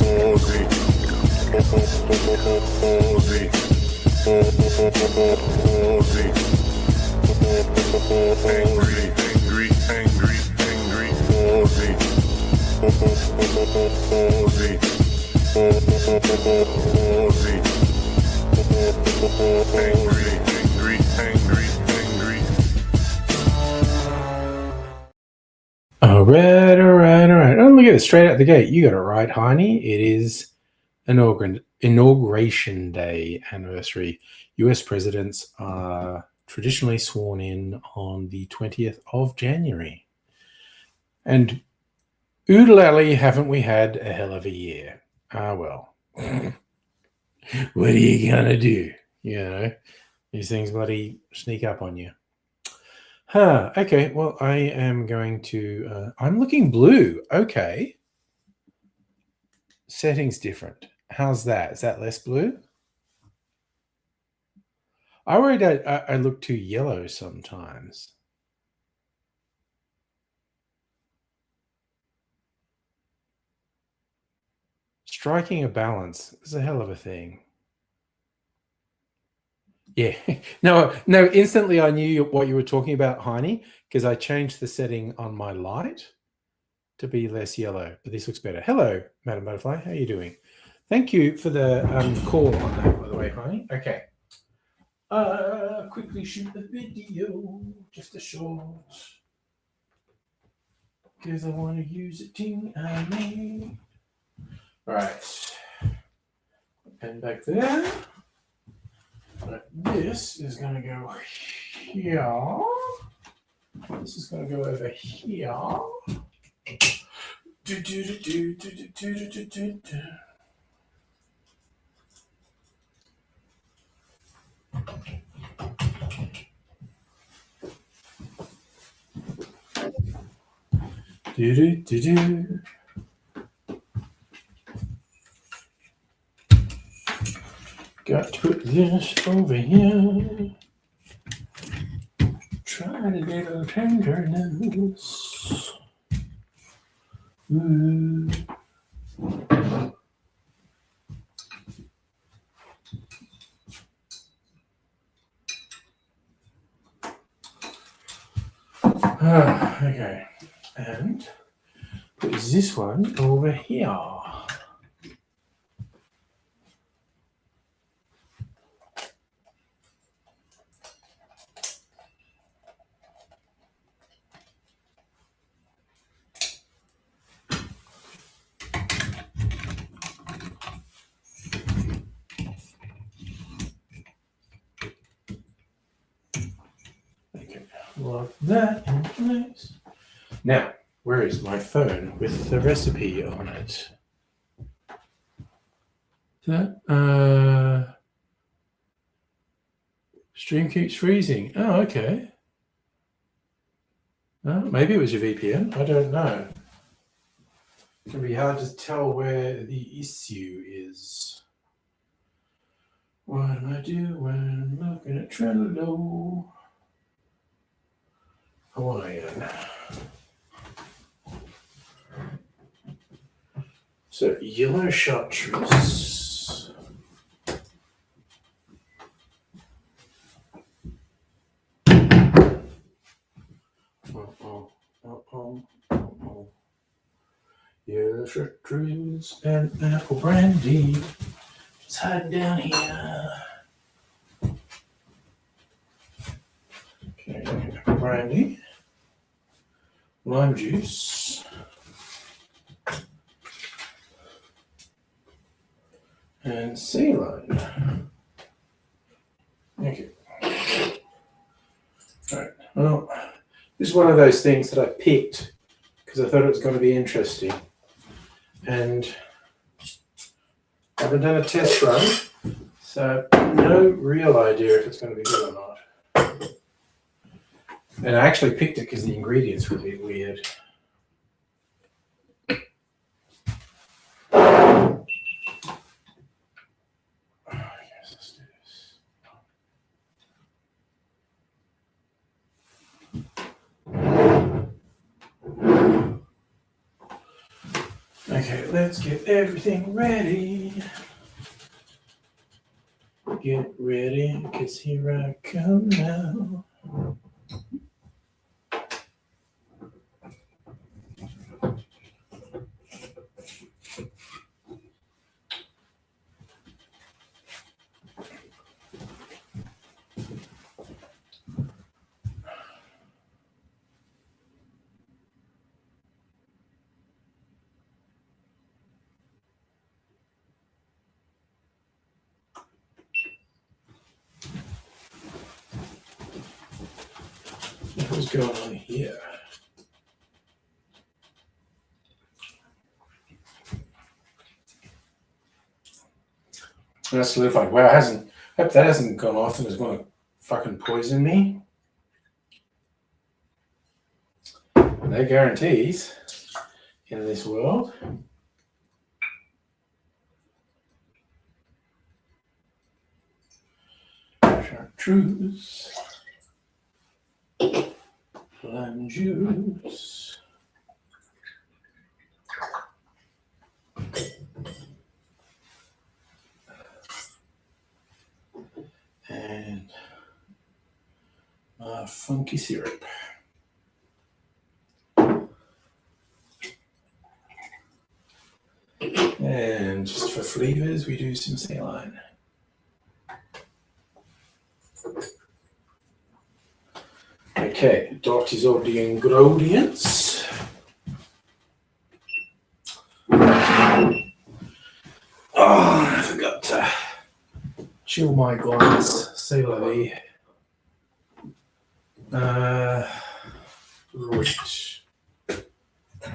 Aussie. Aussie. Aussie. Angry Aussie. Aussie. Angry. All right. Oh, look at it, straight out the gate. You got it right, Heine. It is Inauguration Day anniversary. US presidents are traditionally sworn in on the 20th of January. And oodalally, haven't we had a hell of a year? Ah, well. What are you going to do? You know, these things bloody sneak up on you. Okay, well, I am going to... I'm looking blue. Okay. Settings different. How's that? Is that less blue? I worried I look too yellow sometimes. Striking a balance is a hell of a thing. Yeah. No, instantly I knew what you were talking about, Heine, because I changed the setting on my light to be less yellow, but this looks better. Hello, Madam Butterfly. How are you doing? Thank you for the call on that, by the way, Heine. Okay. Quickly shoot the video, just a short, because I want to use it ting I made. Right. Pen back there. But this is going to go here. This is going to go over here. Got to put this over here. Try a little tenderness. Okay, and put this one over here. Lock that in place. Now, where is my phone with the recipe on it? That stream keeps freezing. Oh, okay. Maybe it was your VPN. I don't know. It can be hard to tell where the issue is. What do I do when I'm looking at Trello? Hawaiian. So yellow chartreuse. Yellow chartreuse and apple brandy. Just hiding down here. Okay, apple brandy. Lime juice. And saline. Okay. All right. Well, this is one of those things that I picked because I thought it was going to be interesting. And I haven't done a test run, so no real idea if it's going to be good or not. And I actually picked it because the ingredients were a bit weird. Okay, let's get everything ready. Get ready, because here I come now. What's going on here? That's solidified. Wow, hope that hasn't gone off and is going to fucking poison me. No guarantees in this world. Chartreuse. Lime juice. And funky syrup. And just for flavors, we do some saline. Okay, that is all the ingredients. Oh, I forgot to chill my glass. Say la vie. Right.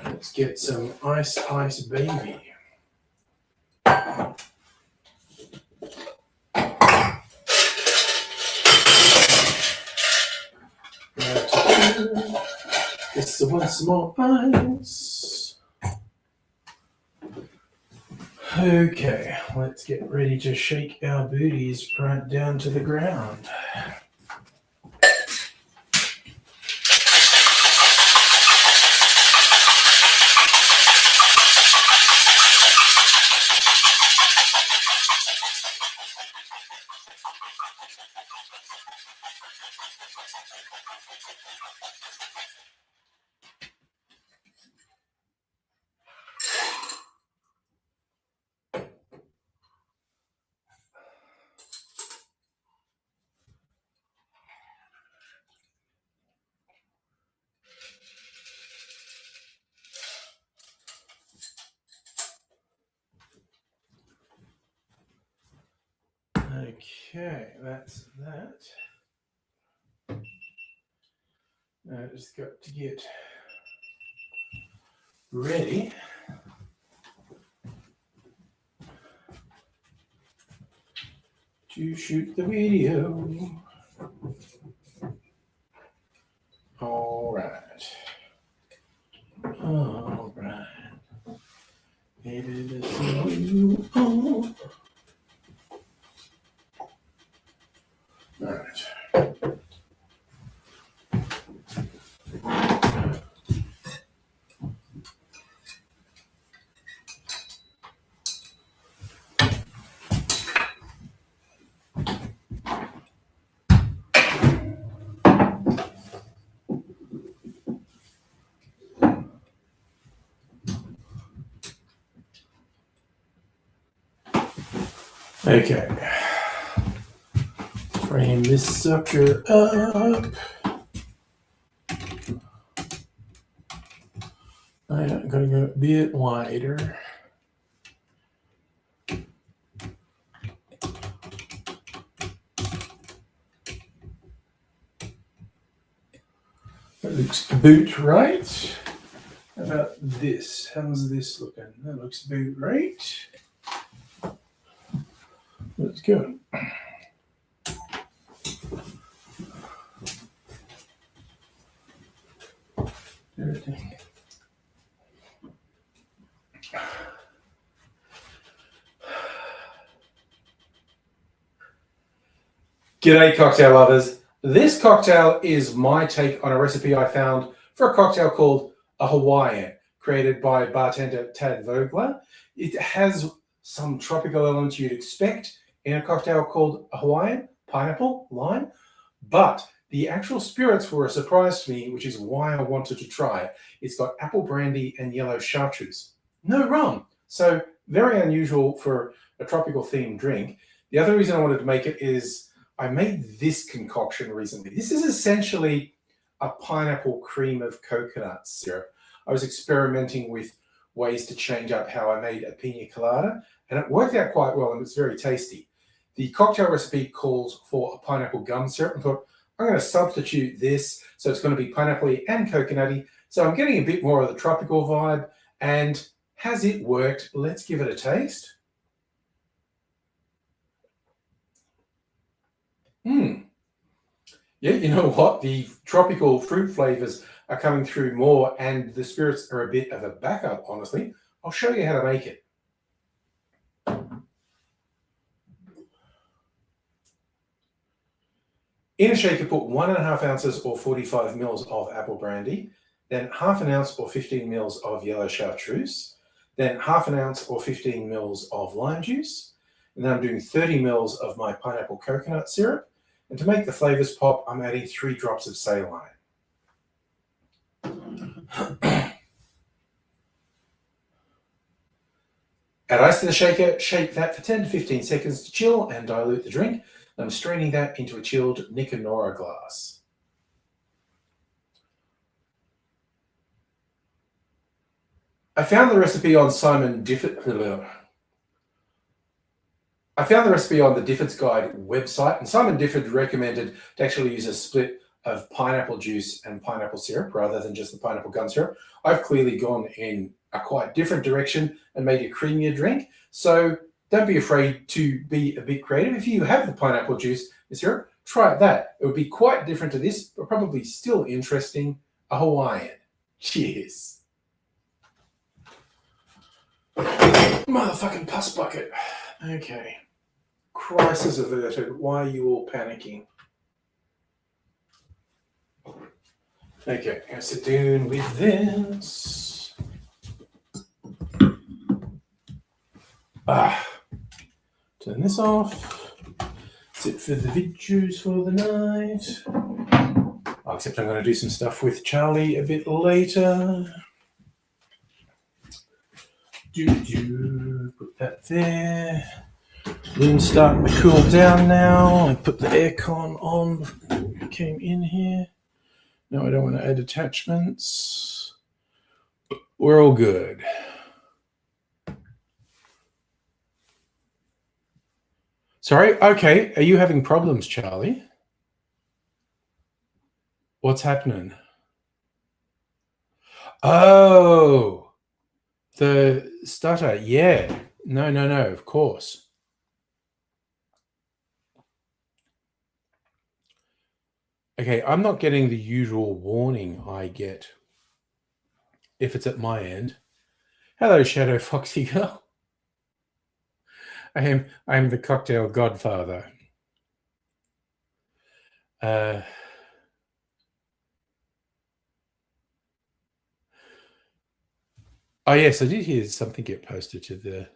Let's get some ice baby. Just one small ice. Okay, let's get ready to shake our booties right down to the ground. Okay, that's that. Now I just got to get ready to shoot the video. All right. All right. Maybe this you on. All right. Okay. Frame this sucker up. I'm going to go a bit wider. That looks about right. How about this? How's this looking? That looks about right. Let's go. Everything. G'day, cocktail lovers. This cocktail is my take on a recipe I found for a cocktail called a Hawaiian, created by bartender Tad Vogler. It has some tropical elements you'd expect in a cocktail called Hawaiian, pineapple, lime, but the actual spirits were a surprise to me, which is why I wanted to try it. It's got apple brandy and yellow chartreuse. No rum. So very unusual for a tropical themed drink. The other reason I wanted to make it is I made this concoction recently. This is essentially a pineapple cream of coconut syrup. I was experimenting with ways to change up how I made a pina colada, and it worked out quite well, and it's very tasty. The cocktail recipe calls for a pineapple gum syrup. I thought, I'm going to substitute this, so it's going to be pineapple-y and coconutty. So I'm getting a bit more of the tropical vibe. And has it worked? Let's give it a taste. Yeah, you know what? The tropical fruit flavors are coming through more, and the spirits are a bit of a backup, honestly. I'll show you how to make it. In a shaker, put 1.5 ounces or 45 mils of apple brandy, then 1/2 ounce or 15 mils of yellow chartreuse, then 1/2 ounce or 15 mils of lime juice, and then I'm doing 30 mils of my pineapple coconut syrup. And to make the flavors pop, I'm adding 3 drops of saline. Add ice to the shaker, shake that for 10 to 15 seconds to chill and dilute the drink. I'm straining that into a chilled Nicanora glass. I found the recipe on the Difford's Guide website, and Simon Difford recommended to actually use a split of pineapple juice and pineapple syrup rather than just the pineapple gum syrup. I've clearly gone in a quite different direction and made a creamier drink. So don't be afraid to be a bit creative. If you have the pineapple juice and syrup, try that. It would be quite different to this, but probably still interesting. A Hawaiian. Cheers. Motherfucking pus bucket. Okay. Crisis averted. Why are you all panicking? Okay, I'm going to sit down with this. Turn this off. Sit for the videos for the night. Except I'm going to do some stuff with Charlie a bit later. Put that there. Room's starting to cool down now. I put the aircon on before we came in here. No, I don't want to add attachments. We're all good. Sorry? Okay. Are you having problems, Charlie? What's happening? Oh, the stutter. Yeah. No, of course. Okay, I'm not getting the usual warning I get if it's at my end. Hello, Shadow Foxy Girl. I am the cocktail godfather. Oh yes, I did hear something get posted to the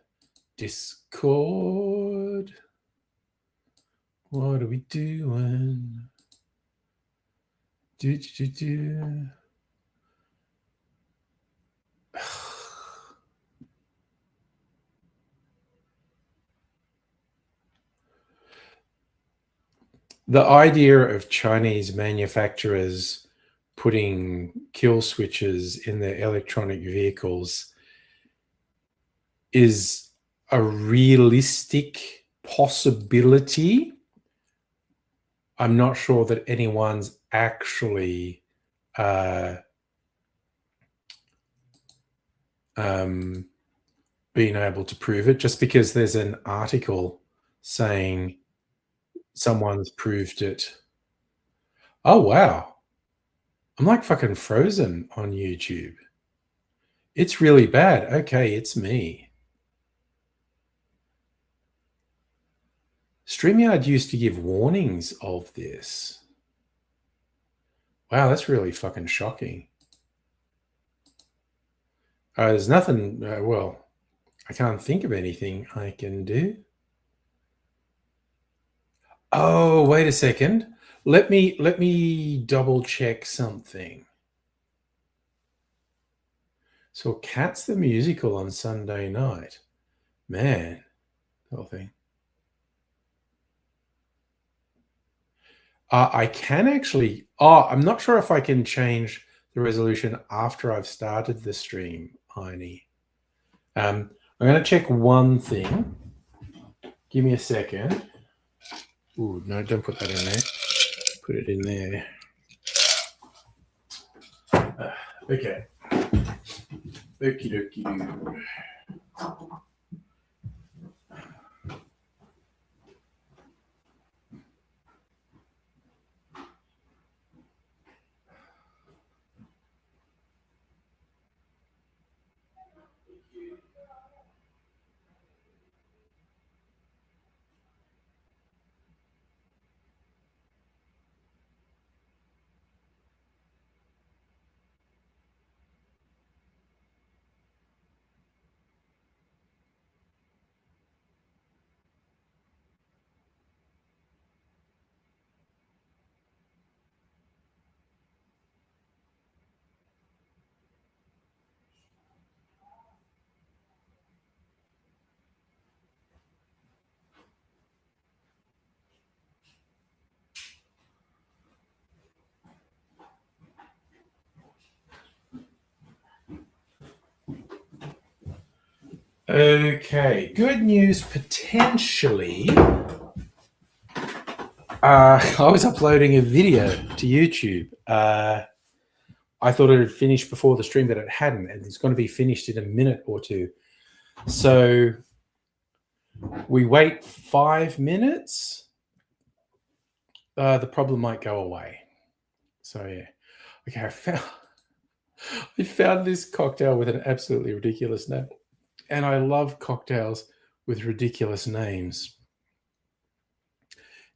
Discord. What are we doing? The idea of Chinese manufacturers putting kill switches in their electronic vehicles is a realistic possibility. I'm not sure that anyone's actually being able to prove it, just because there's an article saying someone's proved it. Oh, wow. I'm like fucking frozen on YouTube. It's really bad. Okay, it's me. StreamYard used to give warnings of this. Wow, that's really fucking shocking. There's nothing. Well, I can't think of anything I can do. Oh, wait a second. Let me double check something. So, Cats the musical on Sunday night. Man, the whole thing. I can actually. Oh, I'm not sure if I can change the resolution after I've started the stream, Heine. I'm going to check one thing. Give me a second. Ooh, no, don't put that in there. Put it in there. Okay. Okie dokie doo. Okay, good news potentially. I was uploading a video to YouTube. I thought it had finished before the stream, but it hadn't, and it's going to be finished in a minute or two. So we wait 5 minutes. The problem might go away. So yeah. Okay, I found this cocktail with an absolutely ridiculous name, and I love cocktails with ridiculous names.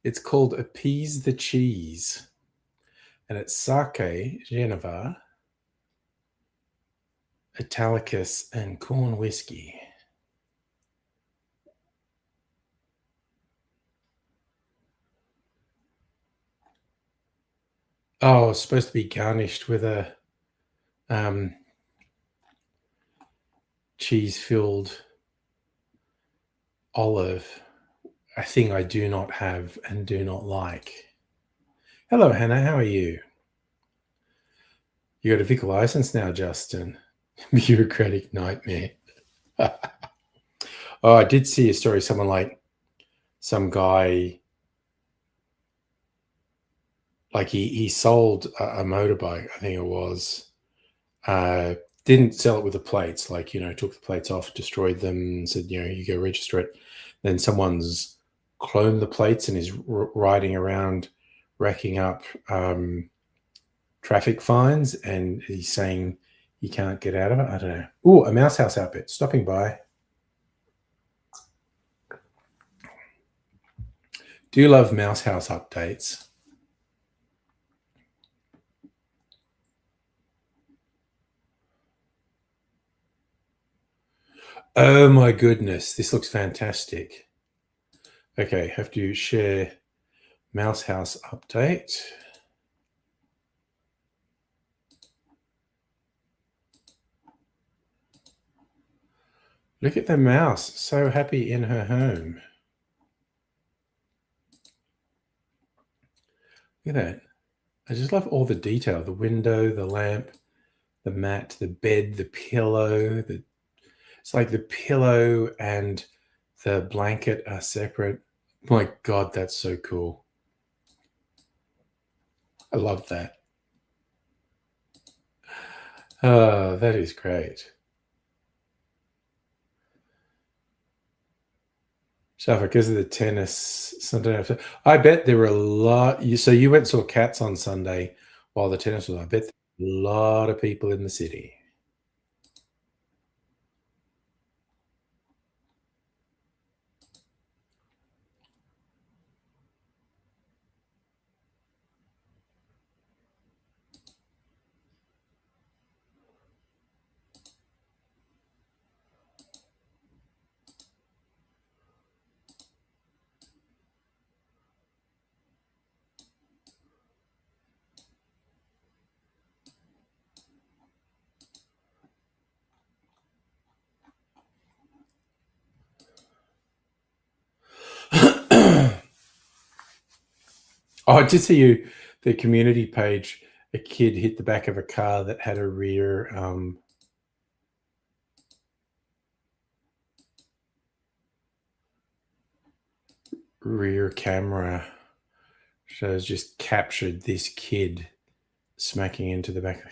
It's called Appease the Cheese, and it's sake, Geneva, Italicus, and corn whiskey. Oh, it's supposed to be garnished with a cheese-filled olive, a thing I do not have and do not like. Hello, Hannah. How are you? You got a vehicle license now, Justin. Bureaucratic nightmare. Oh, I did see a story. Some guy, like he sold a motorbike, I think it was. Didn't sell it with the plates, like, took the plates off, destroyed them, and said, you go register it. Then someone's cloned the plates and is riding around racking up traffic fines, and he's saying he can't get out of it. I don't know. Oh, a Mouse House outfit stopping by. Do you love Mouse House updates? Oh my goodness, this looks fantastic. Okay, have to share Mouse House update. Look at the mouse, so happy in her home. Look at that. I just love all the detail. The window, the lamp, the mat, the bed, the pillow. It's like the pillow and the blanket are separate. My God, that's so cool. I love that. Oh, that is great. Shafa, because of the tennis Sunday after, I bet there were a lot. So you went and saw Cats on Sunday while the tennis was. I bet there were a lot of people in the city. Oh, I did see you, the community page, a kid hit the back of a car that had a rear camera. Shows just captured this kid smacking into the back.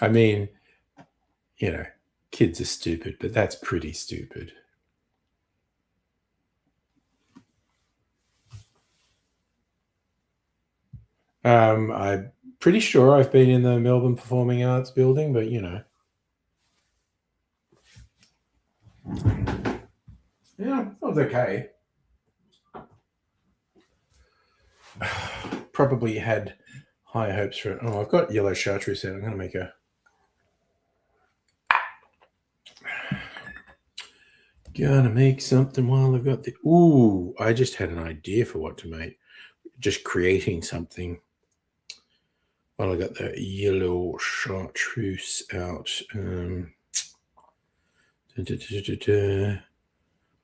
I mean, you know, kids are stupid, but that's pretty stupid. I'm pretty sure I've been in the Melbourne Performing Arts building, but you know. Yeah, that was okay. Probably had high hopes for it. Oh, I've got yellow chartreuse out. I'm going to make a. Gonna make something while I've got the. Ooh, I just had an idea for what to make. Just creating something while I got the yellow chartreuse out.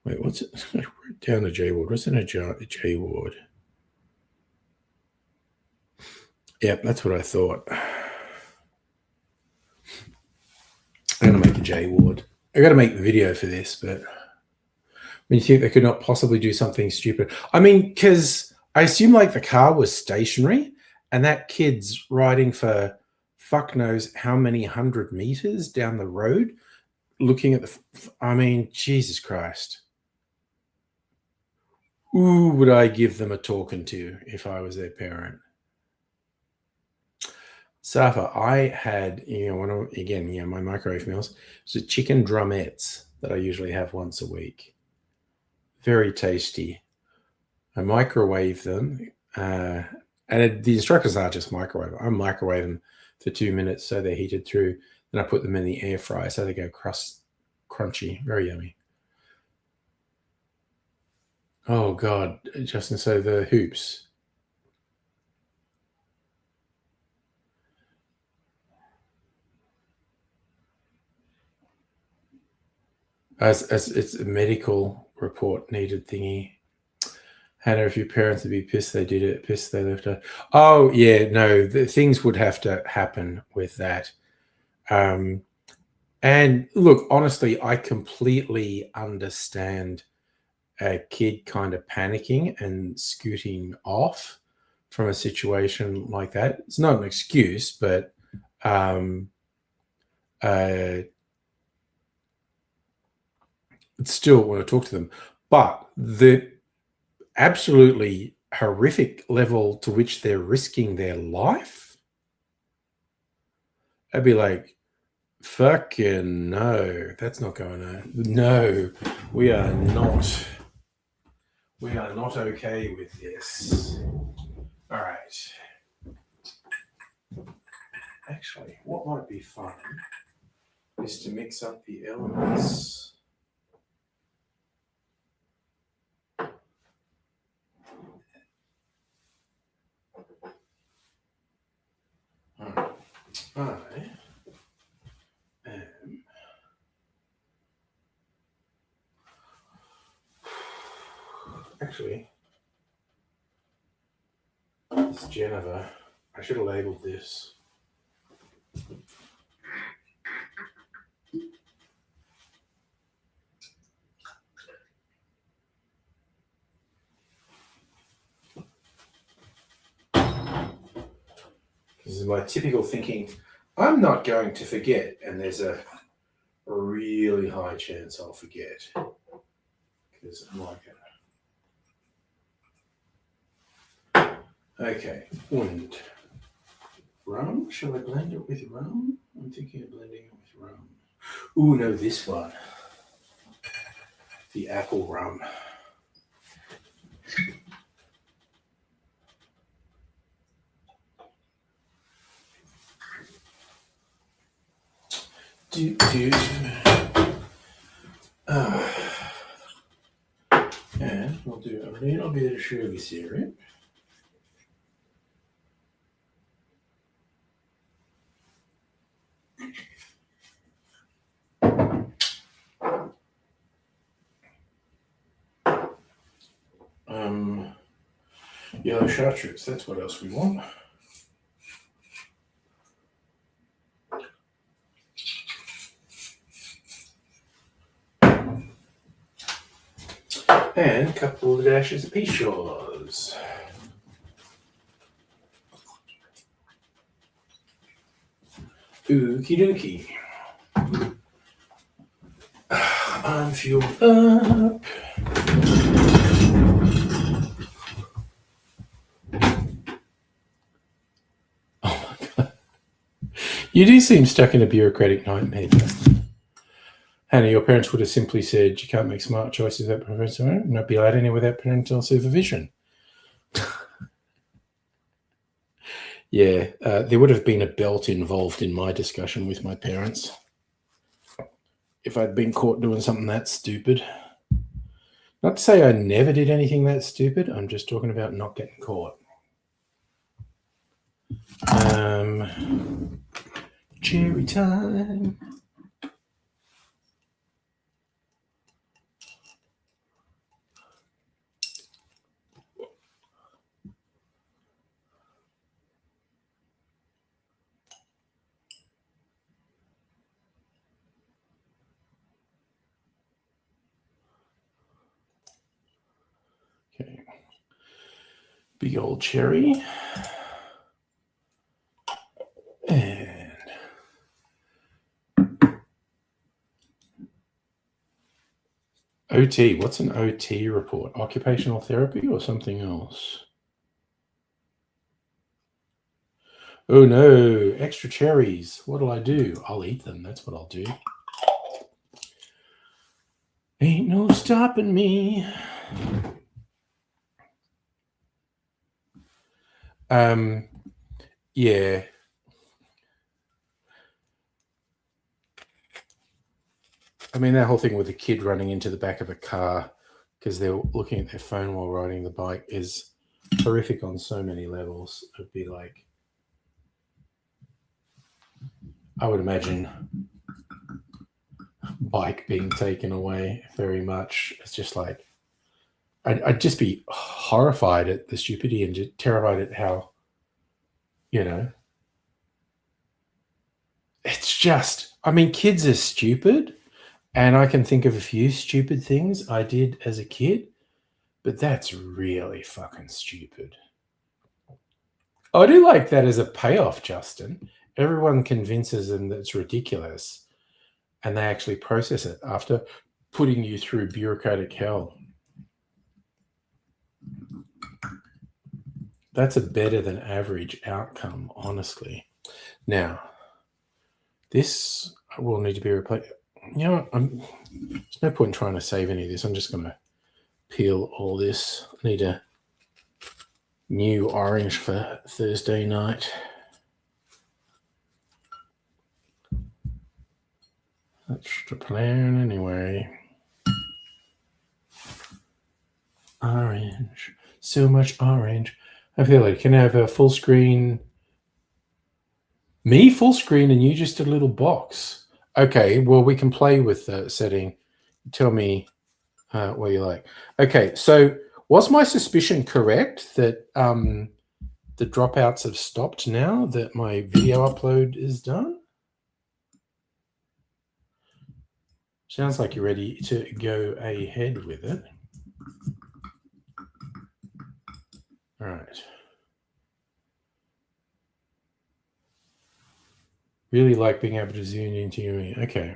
Wait, what's it? I wrote down a J word. What's in a J word? Yep, that's what I thought. I'm going to make a J ward. I got to make the video for this, but when you think they could not possibly do something stupid. I mean, because I assume like the car was stationary and that kid's riding for fuck knows how many 100 meters down the road looking at the. I mean, Jesus Christ. Ooh, would I give them a talking to if I was their parent? Safa, I had, my microwave meals. So chicken drumettes that I usually have once a week. Very tasty. I microwave them, and the instructions are just microwave. I microwave them for 2 minutes so they're heated through. Then I put them in the air fryer so they go crunchy. Very yummy. Oh God, Justin. So the hoops. As it's a medical report needed thingy. Hannah, if your parents would be pissed they did it, pissed they left her. Oh yeah, no, things would have to happen with that. And look, honestly, I completely understand a kid kind of panicking and scooting off from a situation like that. It's not an excuse, but still want to talk to them. But the absolutely horrific level to which they're risking their life, I'd be like, fucking no, that's not going on. No, we are not okay with this. All right. Actually, what might be fun is to mix up the elements. I am actually, it's Geneva. I should have labeled this. This is my typical thinking. I'm not going to forget, and there's a really high chance I'll forget because I'm like it. Okay, and rum. Shall I blend it with rum? I'm thinking of blending it with rum. Ooh, no, this one. The apple rum. And we'll do a little bit of sugar syrup. Yellow chartreuse, that's what else we want. And a couple of dashes of Peychaud's. Okie dokie. I'm fueled up. Oh my god. You do seem stuck in a bureaucratic nightmare, Justin. Hannah, your parents would have simply said you can't make smart choices without parental and not be allowed anywhere without parental supervision. Yeah, there would have been a belt involved in my discussion with my parents if I'd been caught doing something that stupid. Not to say I never did anything that stupid. I'm just talking about not getting caught. Cherry time. Okay. Big old cherry. And OT. What's an OT report? Occupational therapy or something else? Oh no, extra cherries. What'll I do? I'll eat them. That's what I'll do. Ain't no stopping me. Yeah. I mean, that whole thing with the kid running into the back of a car because they're looking at their phone while riding the bike is horrific on so many levels. It'd be like, I would imagine bike being taken away very much. It's just like, I'd just be horrified at the stupidity and just terrified at how, it's just, I mean, kids are stupid. And I can think of a few stupid things I did as a kid, but that's really fucking stupid. I do like that as a payoff, Justin. Everyone convinces them that it's ridiculous, and they actually process it after putting you through bureaucratic hell. That's a better than average outcome, honestly. Now, this will need to be replaced. You know what? There's no point in trying to save any of this. I'm just going to peel all this. I need a new orange for Thursday night. That's the plan anyway. Orange. So much orange. I feel like can I have a full screen? Me full screen and you just a little box. Okay, well, we can play with the setting. Tell me what you like. Okay, so was my suspicion correct that the dropouts have stopped now that my video upload is done? Sounds like you're ready to go ahead with it. All right. Really like being able to zoom into you. Okay.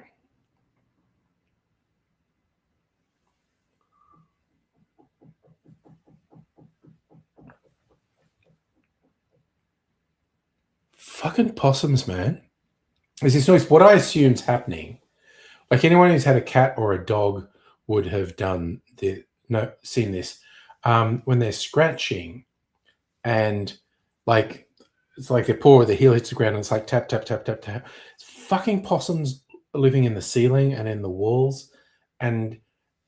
Fucking possums, man. There's this noise. What I assume is happening, like anyone who's had a cat or a dog would have done seen this. When they're scratching and like it's like their paw or the heel hits the ground and it's like tap, tap, tap, tap, tap. Fucking possums living in the ceiling and in the walls. And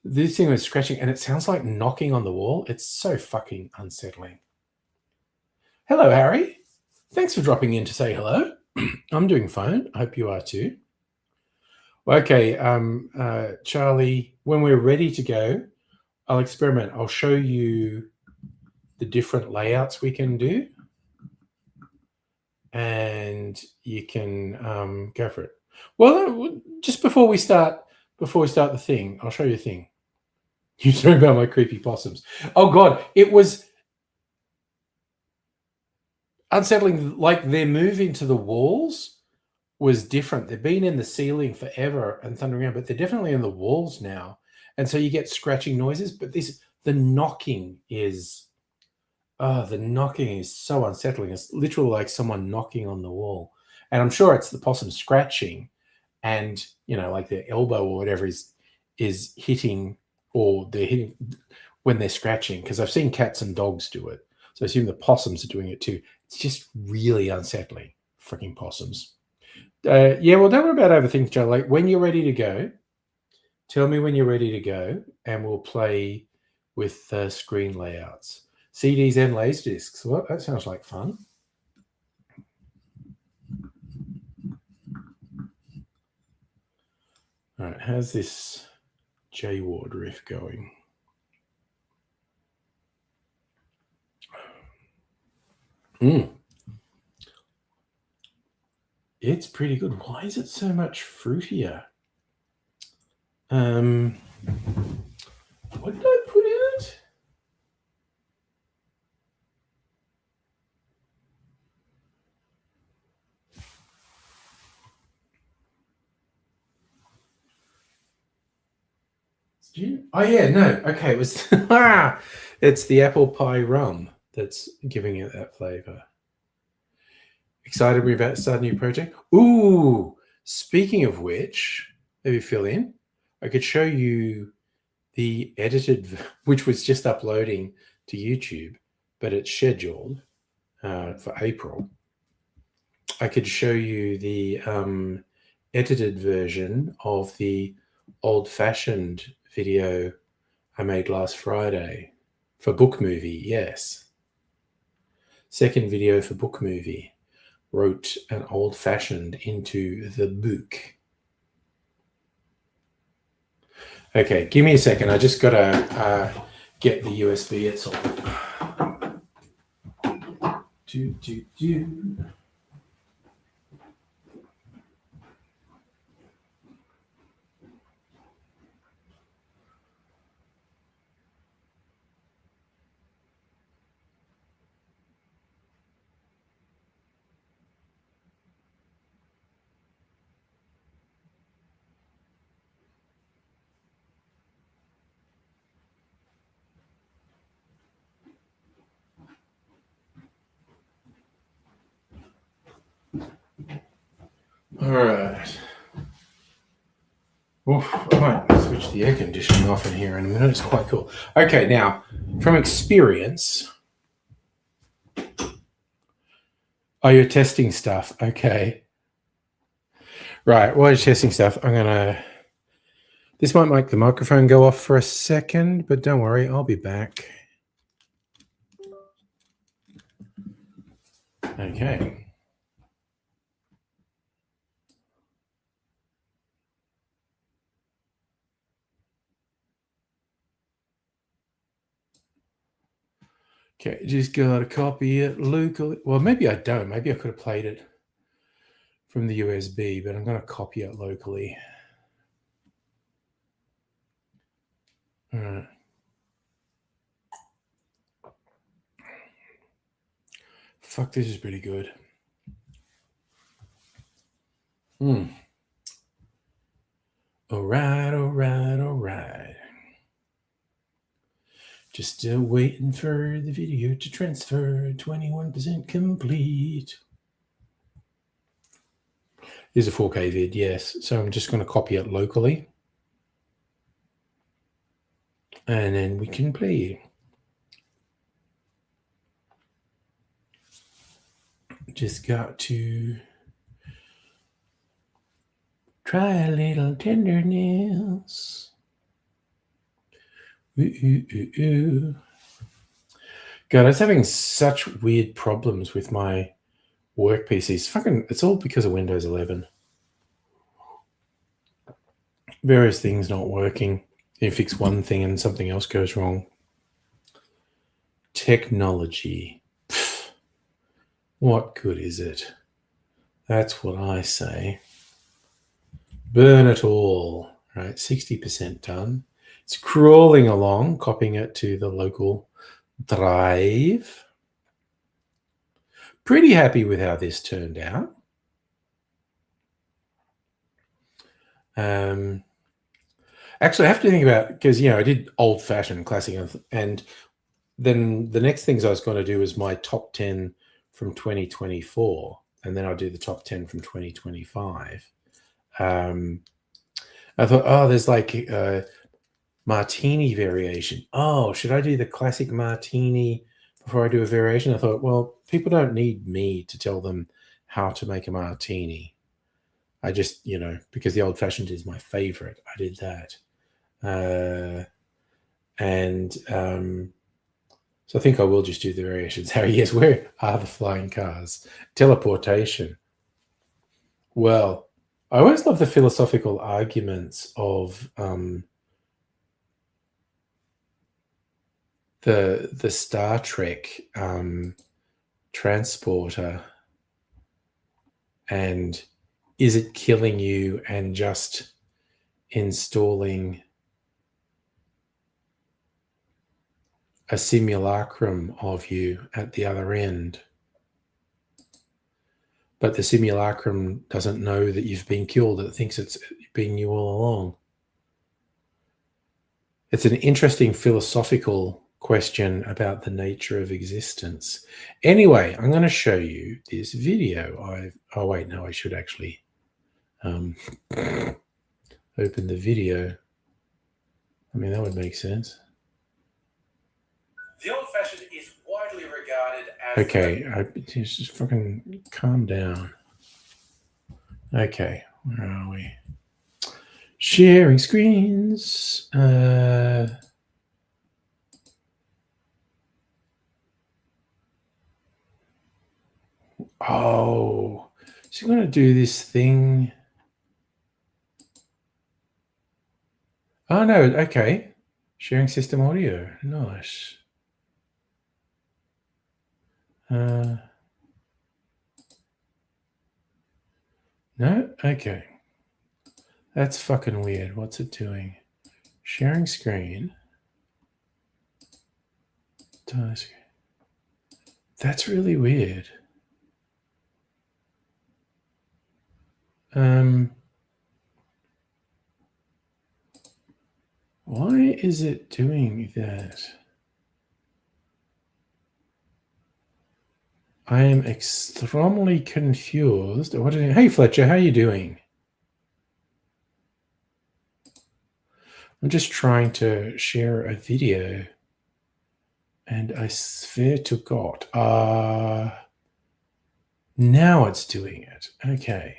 this thing was scratching and it sounds like knocking on the wall. It's so fucking unsettling. Hello, Harry. Thanks for dropping in to say hello. I'm doing fine. I hope you are too. Okay, Charlie, when we're ready to go, I'll experiment. I'll show you the different layouts we can do, and you can go for it. Well, just before we start the thing, I'll show you a thing. You talking about my creepy possums? Oh God, it was unsettling. Like their move into the walls was different. They've been in the ceiling forever and thundering around, but they're definitely in the walls now. And so you get scratching noises. But the knocking is so unsettling. It's literally like someone knocking on the wall. And I'm sure it's the possum scratching, and like their elbow or whatever is hitting, or they're hitting when they're scratching. Because I've seen cats and dogs do it, so I assume the possums are doing it too. It's just really unsettling. Freaking possums. Yeah, well, don't worry about overthinking, Joe. Like when you're ready to go, tell me when you're ready to go, and we'll play with screen layouts. CDs and Laserdiscs. Well, that sounds like fun. All right, how's this J Ward riff going? It's pretty good. Why is it so much fruitier? What did I put in it? Oh yeah, no. Okay, it was it's the apple pie rum that's giving it that flavor. Excited about to start a new project? Ooh, speaking of which, maybe fill in. I could show you the edited, which was just uploading to YouTube, but it's scheduled for April. I could show you the edited version of the old-fashioned video I made last Friday for Book Movie. Yes. Second video for Book Movie. Wrote an old-fashioned into the book. Okay, give me a second. I just got to get the USB. It's all. All right. Oof, I might switch the air conditioning off in here in a minute. It's quite cool. Okay, now, from experience... Oh, you're testing stuff. Okay. Right, while you're testing stuff, I'm going to... This might make the microphone go off for a second, but don't worry, I'll be back. Okay. Okay, just got to copy it locally. Well, maybe I don't. Maybe I could have played it from the USB, but I'm going to copy it locally. All right. Fuck, this is pretty good. All right. Just still waiting for the video to transfer. 21% complete. Here's a 4K vid, yes. So I'm just going to copy it locally. And then we can play. Just got to try a little tenderness. Ooh. God, I was having such weird problems with my work PCs. It's all because of Windows 11. Various things not working. You fix one thing and something else goes wrong. Technology. Pfft, what good is it? That's what I say. Burn it all. Right, 60% done. It's crawling along, copying it to the local drive. Pretty happy with how this turned out. Actually, I have to think about, because, I did old-fashioned classic, and then the next things I was going to do was my top 10 from 2024, and then I'll do the top 10 from 2025. I thought, there's like a martini variation. Oh, should I do the classic martini before I do a variation? I thought, well, people don't need me to tell them how to make a martini. I just, because the old-fashioned is my favorite, I did that. So I think I will just do the variations. Yes, where are the flying cars? Teleportation. Well, I always love the philosophical arguments of the Star Trek transporter, and is it killing you and just installing a simulacrum of you at the other end? But the simulacrum doesn't know that you've been killed. It thinks it's been you all along. It's an interesting philosophical question about the nature of existence. Anyway, I'm going to show you this video. I should actually open the video. I mean, that would make sense. The old-fashioned is widely regarded as... Okay, just fucking calm down. Okay, where are we? Sharing screens. Oh, so I'm going to do this thing. Oh, no, okay. Sharing system audio. Nice. No? Okay. That's fucking weird. What's it doing? Sharing screen. That's really weird. Why is it doing that? I am extremely confused. Hey, Fletcher, how you doing? I'm just trying to share a video, and I swear to God, now it's doing it. Okay.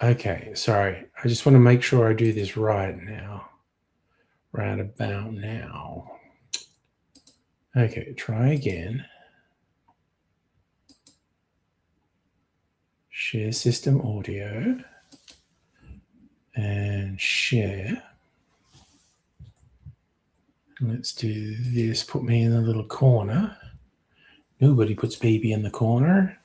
Okay, sorry. I just want to make sure I do this right now. Right about now. Okay, try again. Share system audio. And share. Let's do this. Put me in the little corner. Nobody puts baby in the corner.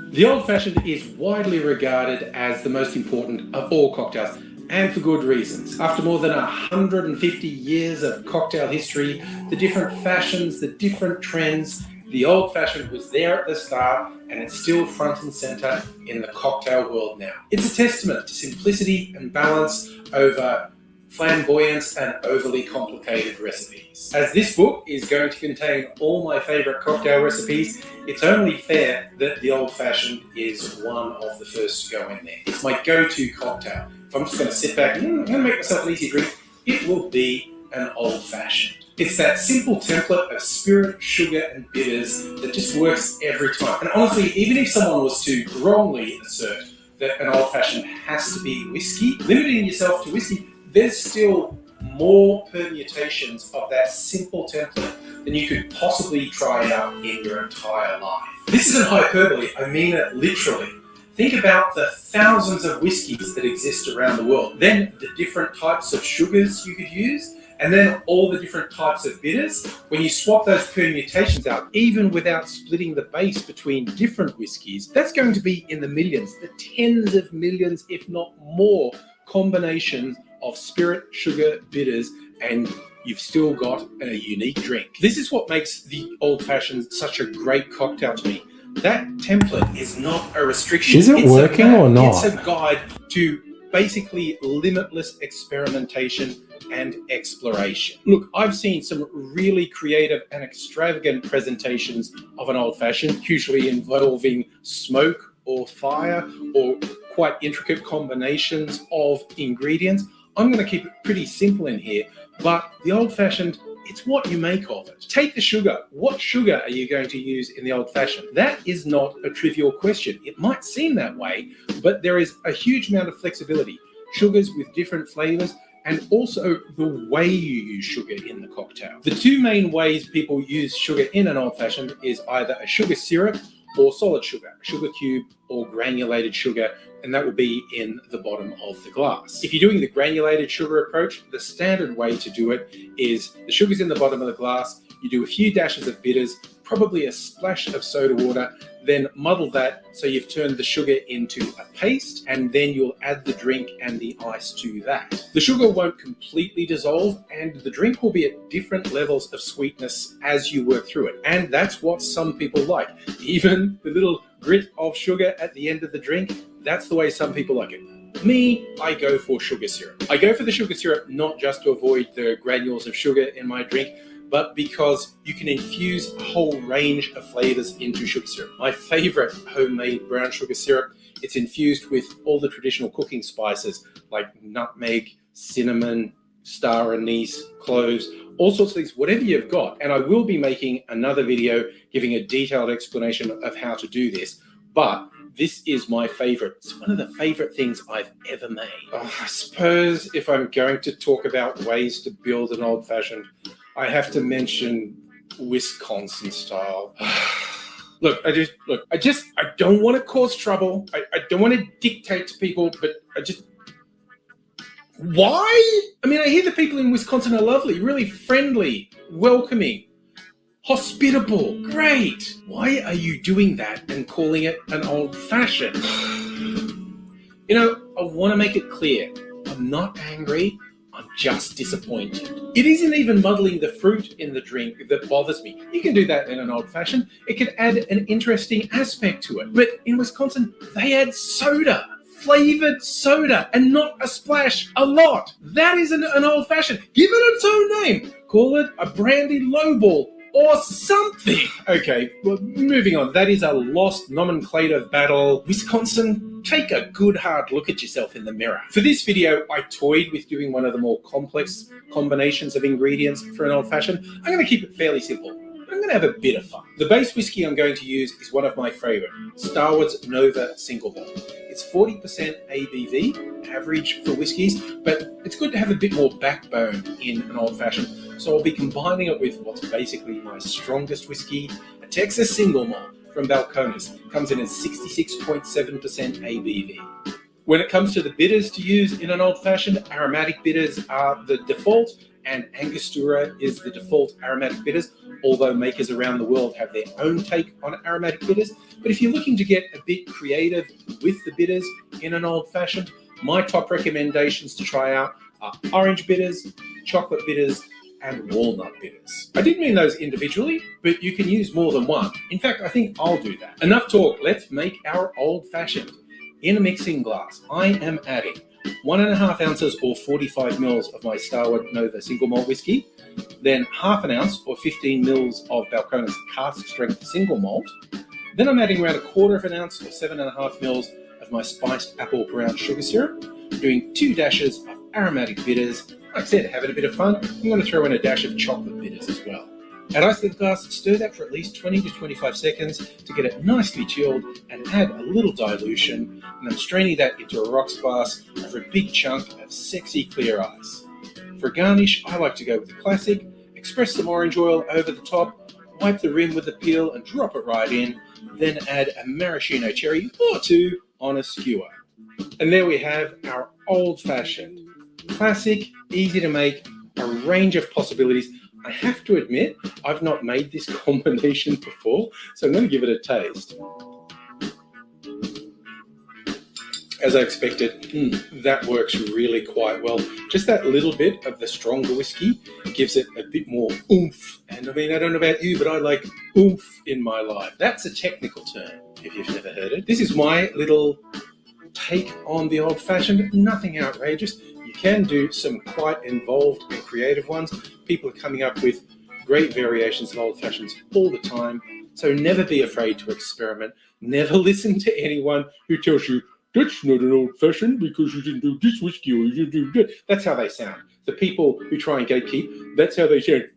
The old-fashioned is widely regarded as the most important of all cocktails, and for good reasons. After more than 150 years of cocktail history, the different fashions, the different trends, the old-fashioned was there at the start, and it's still front and center in the cocktail world now. It's a testament to simplicity and balance over flamboyance and overly complicated recipes. As this book is going to contain all my favorite cocktail recipes, it's only fair that the old-fashioned is one of the first to go in there. It's my go-to cocktail. If I'm just going to sit back and I'm going to make myself an easy drink, it will be an old-fashioned. It's that simple template of spirit, sugar, and bitters that just works every time. And honestly, even if someone was to wrongly assert that an old-fashioned has to be whiskey, limiting yourself to whiskey, there's still more permutations of that simple template than you could possibly try out in your entire life. This isn't hyperbole, I mean it literally. Think about the thousands of whiskies that exist around the world. Then the different types of sugars you could use, and then all the different types of bitters. When you swap those permutations out, even without splitting the base between different whiskies, that's going to be in the millions, the tens of millions, if not more, combinations of spirit, sugar, bitters, and you've still got a unique drink. This is what makes the Old Fashioned such a great cocktail to me. That template is not a restriction. Is it working or not? It's a guide to basically limitless experimentation and exploration. Look, I've seen some really creative and extravagant presentations of an Old Fashioned, usually involving smoke or fire or quite intricate combinations of ingredients. I'm going to keep it pretty simple in here, but the Old Fashioned, it's what you make of it. Take the sugar. What sugar are you going to use in the Old Fashioned? That is not a trivial question. It might seem that way, but there is a huge amount of flexibility. Sugars with different flavors, and also the way you use sugar in the cocktail. The two main ways people use sugar in an Old Fashioned is either a sugar syrup or solid sugar, sugar cube or granulated sugar, and that will be in the bottom of the glass. If you're doing the granulated sugar approach, the standard way to do it is the sugar's in the bottom of the glass, you do a few dashes of bitters, probably a splash of soda water, then muddle that so you've turned the sugar into a paste, and then you'll add the drink and the ice to that. The sugar won't completely dissolve, and the drink will be at different levels of sweetness as you work through it. And that's what some people like. Even the little grit of sugar at the end of the drink, that's the way some people like it. Me, I go for sugar syrup. I go for the sugar syrup not just to avoid the granules of sugar in my drink, but because you can infuse a whole range of flavors into sugar syrup. My favorite homemade brown sugar syrup, it's infused with all the traditional cooking spices like nutmeg, cinnamon, star anise, cloves, all sorts of things, whatever you've got. And I will be making another video giving a detailed explanation of how to do this, but this is my favorite. It's one of the favorite things I've ever made. I suppose if I'm going to talk about ways to build an Old Fashioned, I have to mention Wisconsin style. Look, I don't want to cause trouble. I don't want to dictate to people, but why? I mean, I hear the people in Wisconsin are lovely, really friendly, welcoming, hospitable. Great. Why are you doing that and calling it an Old Fashioned? You know, I want to make it clear. I'm not angry. I'm just disappointed. It isn't even muddling the fruit in the drink that bothers me. You can do that in an Old Fashioned. It can add an interesting aspect to it. But in Wisconsin, they add soda, flavored soda, and not a splash, a lot. That is an Old Fashioned. Give it its own name. Call it a brandy lowball or something. Okay, well, moving on. That is a lost nomenclative battle. Wisconsin, take a good hard look at yourself in the mirror. For this video, I toyed with doing one of the more complex combinations of ingredients for an Old Fashioned. I'm going to keep it fairly simple. I'm going to have a bit of fun. The base whiskey I'm going to use is one of my favorite, Starward's Nova Single Malt. It's 40% ABV, average for whiskeys, but it's good to have a bit more backbone in an Old Fashioned. So I'll be combining it with what's basically my strongest whiskey, a Texas Single Malt from Balcones. It comes in at 66.7% ABV. When it comes to the bitters to use in an Old Fashioned, aromatic bitters are the default, and Angostura is the default aromatic bitters, although makers around the world have their own take on aromatic bitters. But if you're looking to get a bit creative with the bitters in an Old Fashioned, my top recommendations to try out are orange bitters, chocolate bitters, and walnut bitters. I didn't mean those individually, but you can use more than one. In fact, I think I'll do that. Enough talk, let's make our Old Fashioned. In a mixing glass, I am adding 1.5 ounces or 45 mils of my Starward Nova Single Malt Whiskey, then half an ounce or 15 mils of Balcones Cask Strength Single Malt. Then I'm adding around 1/4 ounce or 7.5 mils of my spiced apple brown sugar syrup, doing 2 dashes of aromatic bitters. Like I said, having a bit of fun, I'm going to throw in a dash of chocolate bitters as well. Add ice to the glass, stir that for at least 20 to 25 seconds to get it nicely chilled, and add a little dilution, and I'm straining that into a rocks glass over a big chunk of sexy clear ice. For garnish, I like to go with the classic, express some orange oil over the top, wipe the rim with the peel and drop it right in, then add a maraschino cherry or 2 on a skewer. And there we have our old-fashioned, classic, easy to make, a range of possibilities. I have to admit, I've not made this combination before, so I'm going to give it a taste. As I expected, that works really quite well. Just that little bit of the stronger whiskey gives it a bit more oomph. And I mean, I don't know about you, but I like oomph in my life. That's a technical term, if you've never heard it. This is my little take on the old-fashioned. Nothing outrageous. You can do some quite involved and creative ones. People are coming up with great variations of old-fashions all the time. So never be afraid to experiment. Never listen to anyone who tells you, that's not an old-fashioned because you didn't do this whiskey or you didn't do that. That's how they sound. The people who try and gatekeep, that's how they sound.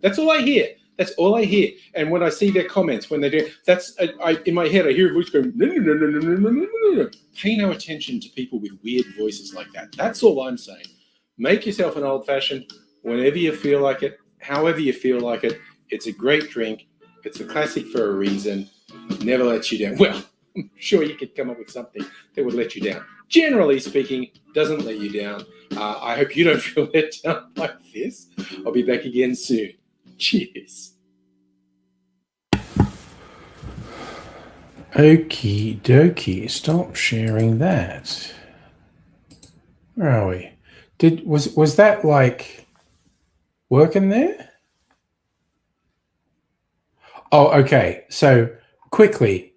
That's all I hear. That's all I hear. And when I see their comments, when they do, in my head, I hear a voice going, pay no attention to people with weird voices like that. That's all I'm saying. Make yourself an old-fashioned whenever you feel like it, however you feel like it. It's a great drink. It's a classic for a reason. Never lets you down. Well, I'm sure you could come up with something that would let you down. Generally speaking, doesn't let you down. I hope you don't feel let down like this. I'll be back again soon. Cheers. Okie dokie. Stop sharing that. Where are we? Was that like working there? Oh, okay. So quickly,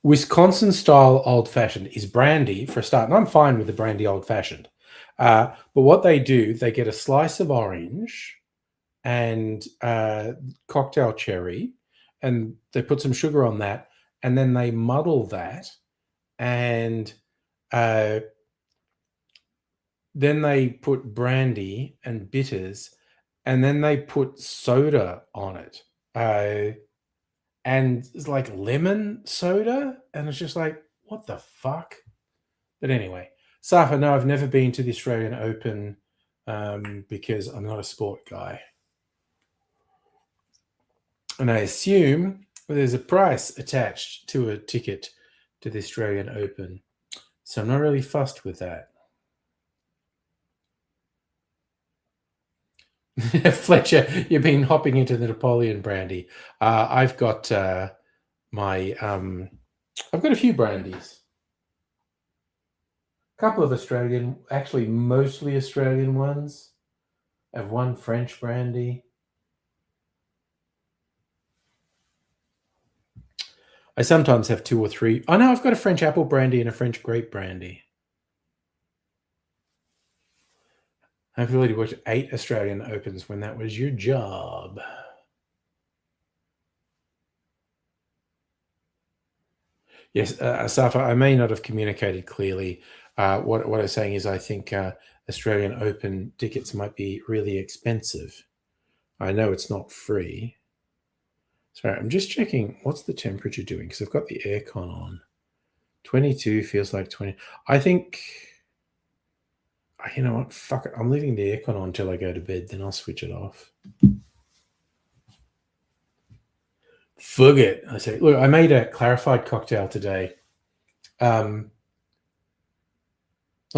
Wisconsin style old fashioned is brandy for a start, and I'm fine with the brandy old fashioned. But what they do, they get a slice of orange and cocktail cherry, and they put some sugar on that, and then they muddle that, and then they put brandy and bitters, and then they put soda on it. And it's like lemon soda, and it's just like, what the fuck? But anyway, Safa, no, I've never been to the Australian Open because I'm not a sport guy. And I assume there's a price attached to a ticket to the Australian Open. So I'm not really fussed with that. Fletcher, you've been hopping into the Napoleon brandy. I've got I've got a few brandies. A couple of Australian, actually mostly Australian ones. I have one French brandy. I sometimes have two or three. Oh no, I've got a French apple brandy and a French grape brandy. I've really watched 8 Australian Opens when that was your job. Yes, Safa, I may not have communicated clearly. What I was saying is I think Australian Open tickets might be really expensive. I know it's not free. Sorry, I'm just checking what's the temperature doing because I've got the aircon on. 22 feels like 20. I think, you know what? Fuck it. I'm leaving the aircon on until I go to bed. Then I'll switch it off. Fuck it. I say, look, I made a clarified cocktail today. Not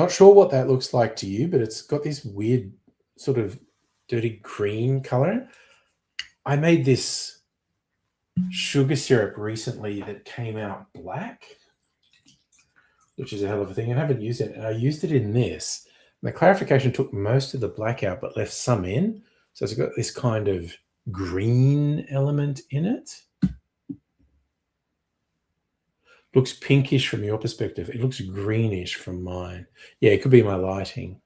sure what that looks like to you, but it's got this weird sort of dirty green color. I made this sugar syrup recently that came out black, which is a hell of a thing. I haven't used it. And I used it in this. And the clarification took most of the black out, but left some in. So it's got this kind of green element in it. Looks pinkish from your perspective. It looks greenish from mine. Yeah, it could be my lighting.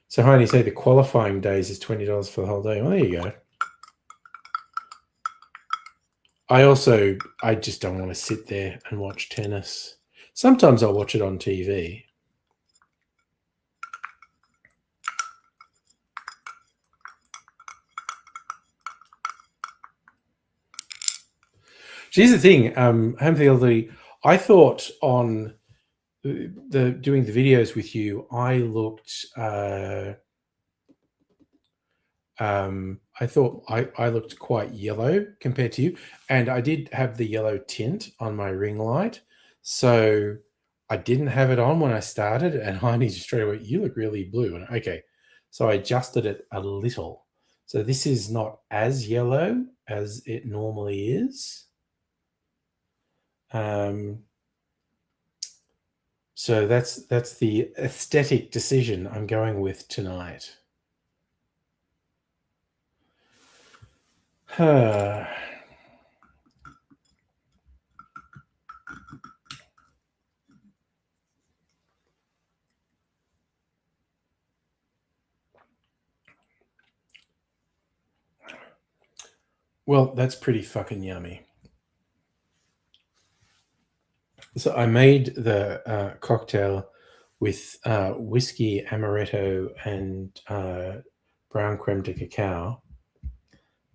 So Heidi, say the qualifying days is $20 for the whole day. Well, there you go. I just don't want to sit there and watch tennis. Sometimes I'll watch it on TV. Here's the thing, Home for the Elderly, I thought on doing the videos with you, I looked I thought I looked quite yellow compared to you, and I did have the yellow tint on my ring light, so I didn't have it on when I started, and Heidi just straight away, you look really blue. And okay, so I adjusted it a little. So this is not as yellow as it normally is. So that's the aesthetic decision I'm going with tonight. Well, that's pretty fucking yummy. So I made the cocktail with whiskey, amaretto, and brown creme de cacao.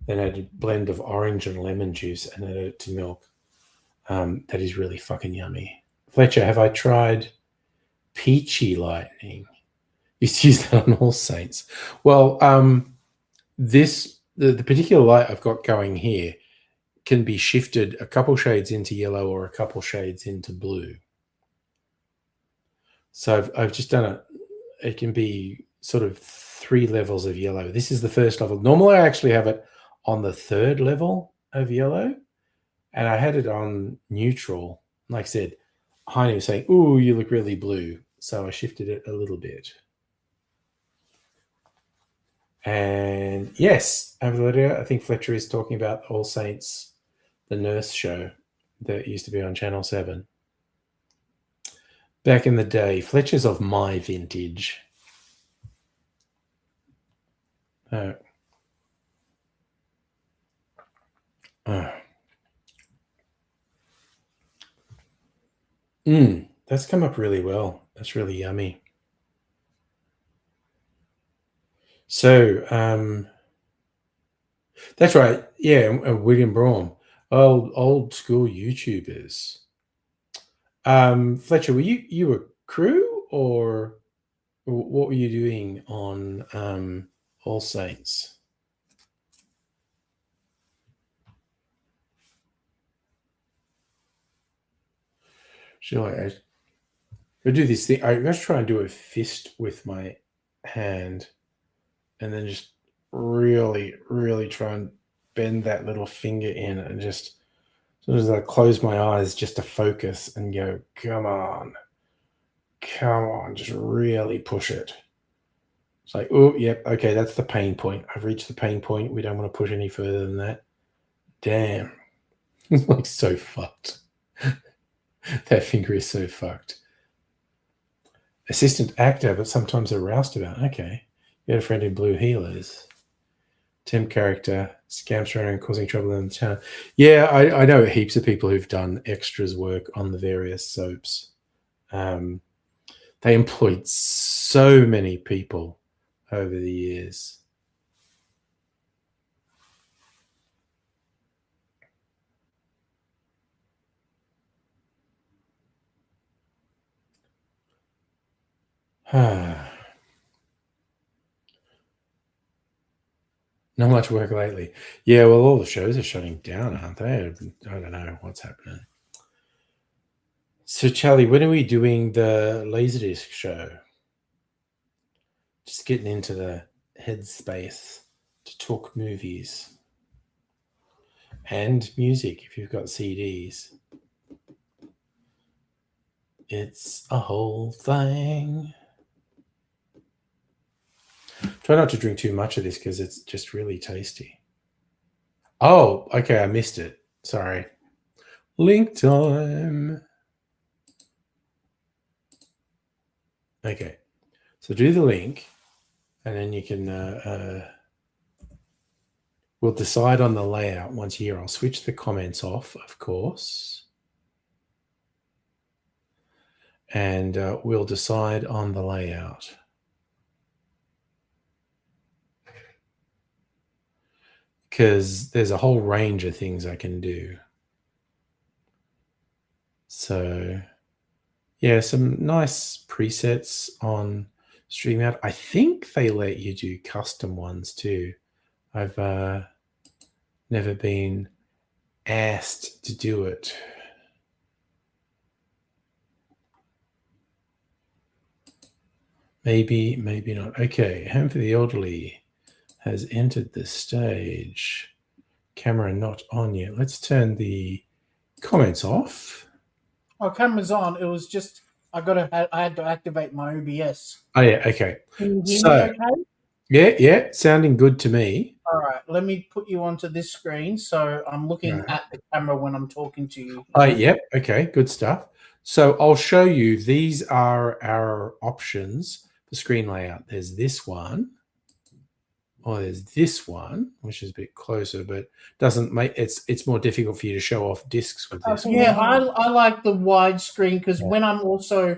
Then I did a blend of orange and lemon juice and added it to milk. That is really fucking yummy. Fletcher, have I tried Peachy Lightning? Used to use that on All Saints. Well, the particular light I've got going here can be shifted a couple shades into yellow or a couple shades into blue. So I've just done it. It can be sort of 3 levels of yellow. This is the first level. Normally, I actually have it on the 3rd level of yellow, and I had it on neutral. Like I said, Heine was saying, "Ooh, you look really blue," so I shifted it a little bit. And yes, I think Fletcher is talking about All Saints, the nurse show that used to be on Channel 7. Back in the day, Fletcher's of my vintage. That's come up really well. That's really yummy. So, that's right. Yeah, William Braun, old school YouTubers. Fletcher, were you a crew, or what were you doing on All Saints? I do this thing. I'm going to try and do a fist with my hand, and then just really, really try and bend that little finger in, and just sort of like close my eyes just to focus and go, come on, just really push it. It's like, oh, yep, okay, that's the pain point. I've reached the pain point. We don't want to push any further than that. Damn. It's like so fucked. That finger is so fucked. Assistant actor, but sometimes a roustabout. Okay. You had a friend in Blue Heelers. Temp character, scamps around causing trouble in the town. Yeah, I know heaps of people who've done extras work on the various soaps. They employed so many people over the years. Not much work lately. Yeah, well, all the shows are shutting down, aren't they? I don't know what's happening. So, Charlie, when are we doing the Laserdisc show? Just getting into the headspace to talk movies and music if you've got CDs. It's a whole thing. Try not to drink too much of this because it's just really tasty. Oh, okay, I missed it. Sorry. Link time. Okay, so do the link, and then you can. We'll decide on the layout once here. I'll switch the comments off, of course, and we'll decide on the layout. Because there's a whole range of things I can do. So, yeah, some nice presets on StreamYard. I think they let you do custom ones too. I've never been asked to do it. Maybe, maybe not. Okay, Home for the Elderly has entered the stage. Camera not on yet. Let's turn the comments off. Oh, camera's on. It was just I had to activate my OBS. Oh yeah, okay. Can you hear So- me okay? Yeah, sounding good to me. All right, let me put you onto this screen so I'm looking Right. at the camera when I'm talking to you. Oh, yep. Okay, good stuff. So I'll show you. These are our options for screen layout. There's this one, or there's this one, which is a bit closer, but doesn't make it's more difficult for you to show off discs with this. Yeah, I like the wide screen because Yeah. when I'm also,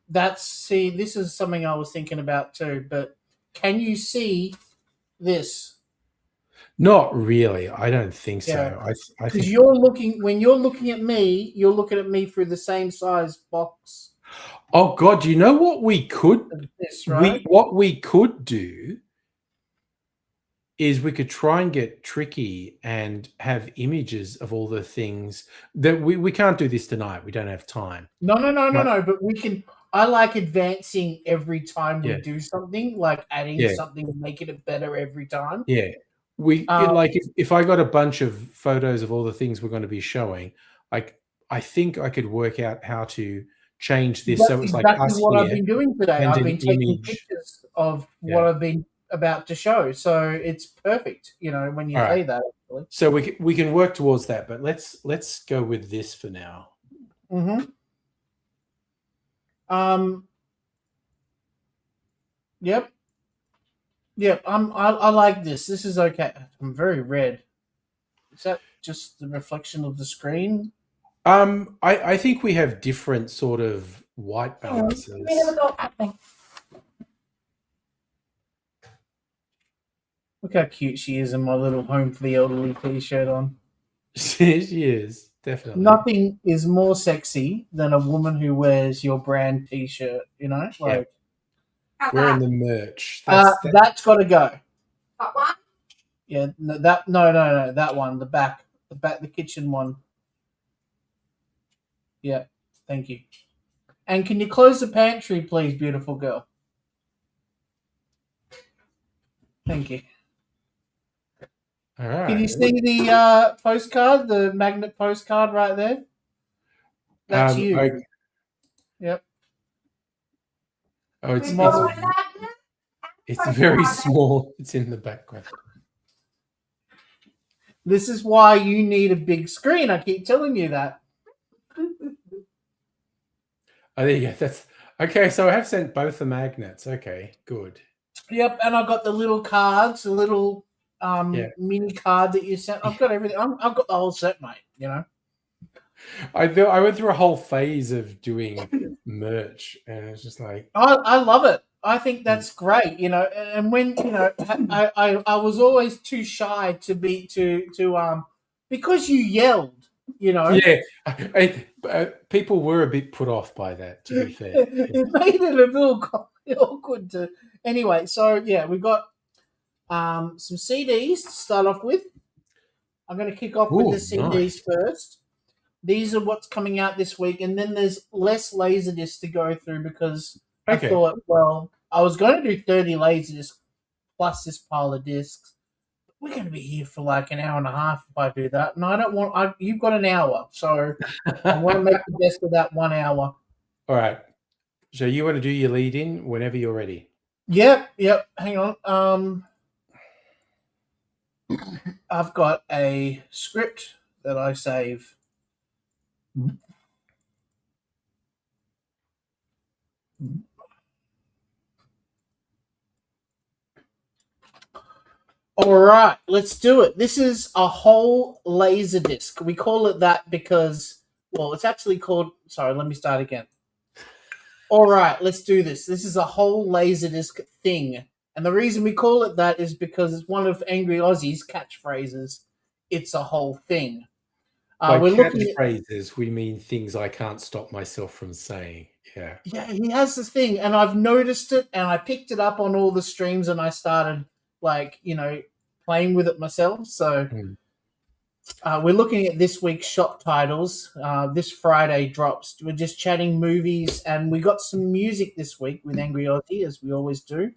this is something I was thinking about too. But can you see this? Not really. I don't think so. Yeah. I Because think when you're looking at me, you're looking at me through the same size box Oh God, you know what we could as this, right? what we could do is we could try and get tricky and have images of all the things that we can't do this tonight. We don't have time. No. Right. But we can. I like advancing every time we Yeah. do something, like adding Yeah. something and making it better every time. Yeah. We like if I got a bunch of photos of all the things we're going to be showing, I think I could work out how to change this That's so it's like exactly us what I've here. been doing today. and I've an been taking image. pictures of Yeah. what I've been about to show, so it's perfect. When you All say right. that. Actually. So we can work towards that, but let's go with this for now. Mm-hmm. Yep. I like this. This is okay. I'm very red. Is that just the reflection of the screen? I think we have different sort of white balances. Look how cute she is in my little Home for the Elderly t-shirt on. She is, definitely. Nothing is more sexy than a woman who wears your brand t-shirt, like Wearing the merch. that's got to go. That one? Yeah, no, that one, the back, the kitchen one. Yeah, thank you. And can you close the pantry, please, beautiful girl? Thank you. All right. Can you see the postcard, the magnet postcard right there? That's you. Yep. Oh, We've got a magnet. it's very small. It's in the background. This is why you need a big screen. I keep telling you that. Oh, there you go. That's okay. So I have sent both the magnets. Okay, good. Yep, and I got the little cards, the little mini card that you sent. I've got everything. I've got the whole set, mate. I went through a whole phase of doing merch, and it's just like I love it. I think that's great. And when I was always too shy to because you yelled. yeah. People were a bit put off by that. To be fair, It made it a little awkward to. Anyway, so yeah, we got some CDs to start off with. I'm going to kick off with the CDs nice. first. These are what's coming out this week, and then there's less Laserdisc to go through because I thought, well, I was going to do 30 Laserdisc plus this pile of discs. We're going to be here for like an hour and a half if I do that, and I don't want. You've got an hour, so I want to make the best of that 1 hour. All right. So you want to do your lead in whenever you're ready. Yep. Hang on. I've got a script that I save. All right, let's do it. This is a whole Laserdisc. We call it that because, well, it's actually called. Sorry, let me start again. All right, let's do this. This is a whole Laserdisc thing. And the reason we call it that is because it's one of Angry Aussie's catchphrases. It's a whole thing. By we're looking at catchphrases, we mean things I can't stop myself from saying. Yeah. Yeah, he has this thing, and I've noticed it, and I picked it up on all the streams, and I started, playing with it myself. So Mm. we're looking at this week's shop titles. This Friday drops. We're just chatting movies, and we got some music this week with Angry Aussie, as we always do.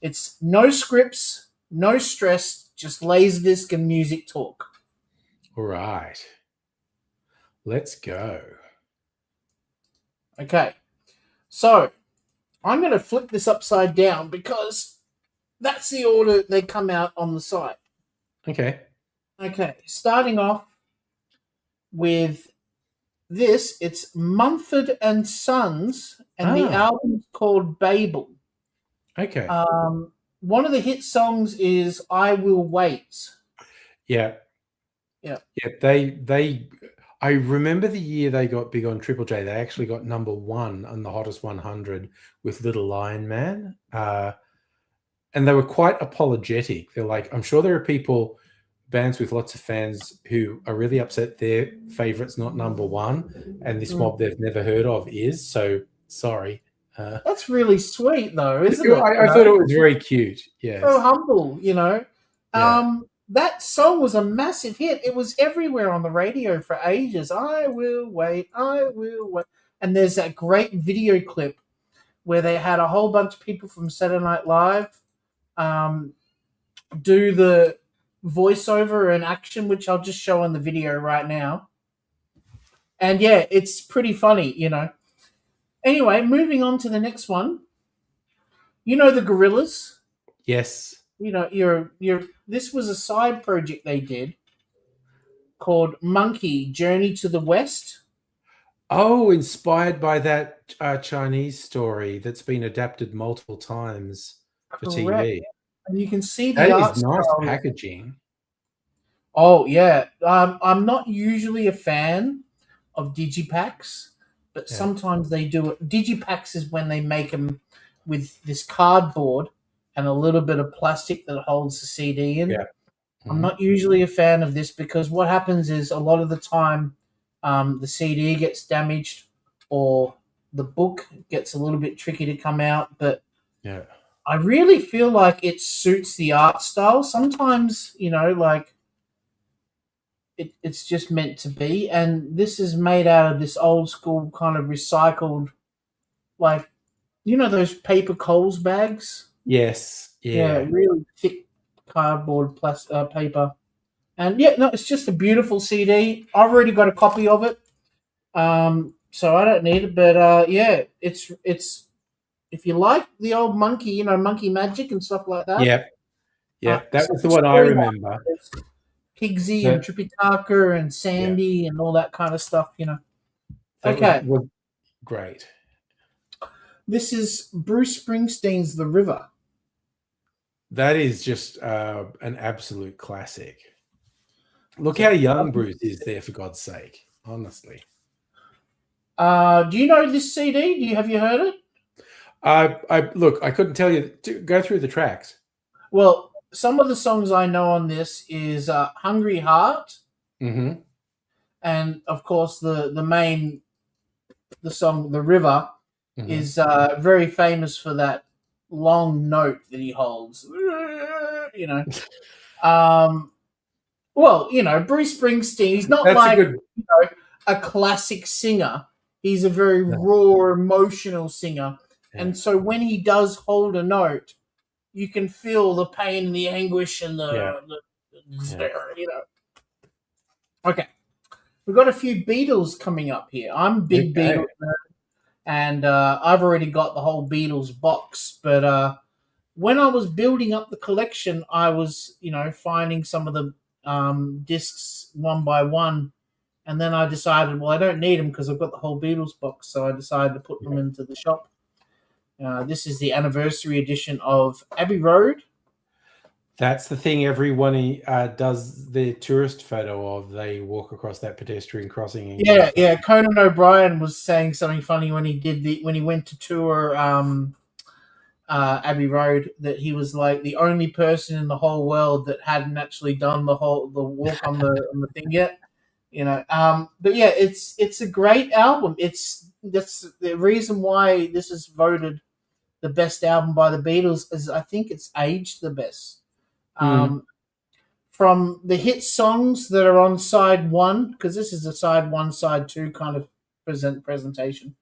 It's no scripts, no stress, just Laserdisc and music talk. All right. Let's go. Okay, so I'm going to flip this upside down because that's the order they come out on the site. Okay. Okay, starting off with this, it's Mumford and Sons, and the Ah. album's called Babel. Okay. One of the hit songs is "I Will Wait." Yeah. Yeah. They I remember the year they got big on Triple J. They actually got number 1 on the Hottest 100 with Little Lion Man. And they were quite apologetic. They're like, I'm sure there are bands with lots of fans who are really upset their favorite's not number 1 and this mob they've never heard of is. So sorry. That's really sweet, though, isn't it? I thought it was very cute. Yeah. So humble, you know. Yeah. That song was a massive hit. It was everywhere on the radio for ages. I will wait. And there's that great video clip where they had a whole bunch of people from Saturday Night Live do the voiceover and action, which I'll just show on the video right now. And yeah, it's pretty funny, you know. Anyway, moving on to the next one. You know the Gorillas? Yes. You know, this was a side project they did called Monkey Journey to the West. Oh, inspired by that Chinese story that's been adapted multiple times for Correct. TV. And you can see the That art is nice style. packaging. Oh, yeah. I'm not usually a fan of digipacks, but Yeah. sometimes they do it. Digipacks is when they make them with this cardboard and a little bit of plastic that holds the CD in. Yeah. I'm not usually a fan of this because what happens is a lot of the time the CD gets damaged or the book gets a little bit tricky to come out, but Yeah. I really feel like it suits the art style. Sometimes, you know, like it's just meant to be. And this is made out of this old school kind of recycled, like, you know, those paper Coles bags? Yes. Yeah. Really thick cardboard paper. And yeah, no, it's just a beautiful CD. I've already got a copy of it. So I don't need it, but yeah, it's if you like the old Monkey, you know, Monkey Magic and stuff like that. Yeah. Yeah. That was the one I story remember. Pigsy Yeah. and Tripitaka and Sandy and all that kind of stuff, you know. That Okay. was great. This is Bruce Springsteen's The River. That is just an absolute classic. Look how young Bruce is there, for God's sake. Honestly. Do you know this CD? Have you heard it? I couldn't tell you. Go through the tracks. Well, some of the songs I know on this is Hungry Heart. Mm-hmm. And of course the song The River is very famous for that long note that he holds. You know. Well, you know, Bruce Springsteen, he's not a classic singer. He's a very raw, emotional singer. Yeah. And so when he does hold a note, you can feel the pain and the anguish and the you know. Okay. We've got a few Beatles coming up here. I'm a big Beatles nerd, and I've already got the whole Beatles box. But when I was building up the collection, I was, you know, finding some of the discs one by one. And then I decided, well, I don't need them because I've got the whole Beatles box. So I decided to put them into the shop. This is the anniversary edition of Abbey Road. That's the thing everyone does their tourist photo of. They walk across that pedestrian crossing. Yeah. Conan O'Brien was saying something funny when he went to tour Abbey Road, that he was like the only person in the whole world that hadn't actually done the walk on the thing yet. You know, but yeah, it's a great album. That's the reason why this is voted the best album by the Beatles, is I think it's aged the best. from the hit songs that are on side one, because this is a side one, side two kind of presentation.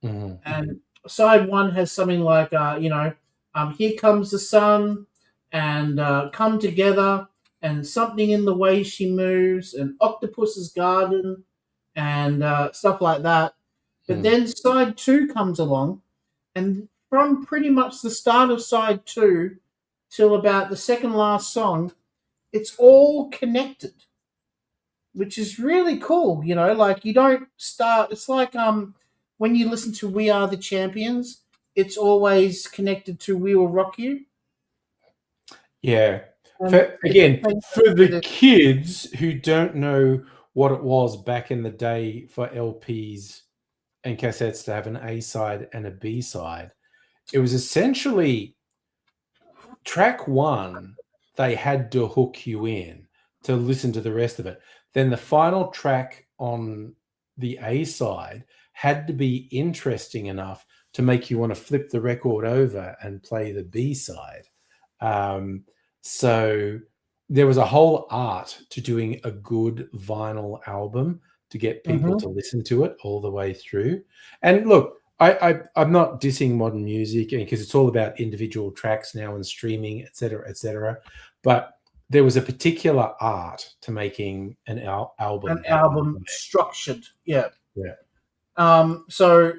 Mhm. And side one has something like, Here Comes the Sun, and Come Together, and Something in the Way She Moves, and Octopus's Garden, and stuff like that. But Mm. then side two comes along, and from pretty much the start of side two till about the second last song, it's all connected, which is really cool. Like you don't start. It's like when you listen to "We Are the Champions," it's always connected to "We Will Rock You." Yeah. And For the it- kids who don't know what it was back in the day for LPs and cassettes to have an A side and a B side, it was essentially track one, they had to hook you in to listen to the rest of it. Then the final track on the A side had to be interesting enough to make you want to flip the record over and play the B side. So there was a whole art to doing a good vinyl album to get people to listen to it all the way through. And look, I'm not dissing modern music because it's all about individual tracks now and streaming, et cetera, but there was a particular art to making an album. Structured, yeah. Yeah. So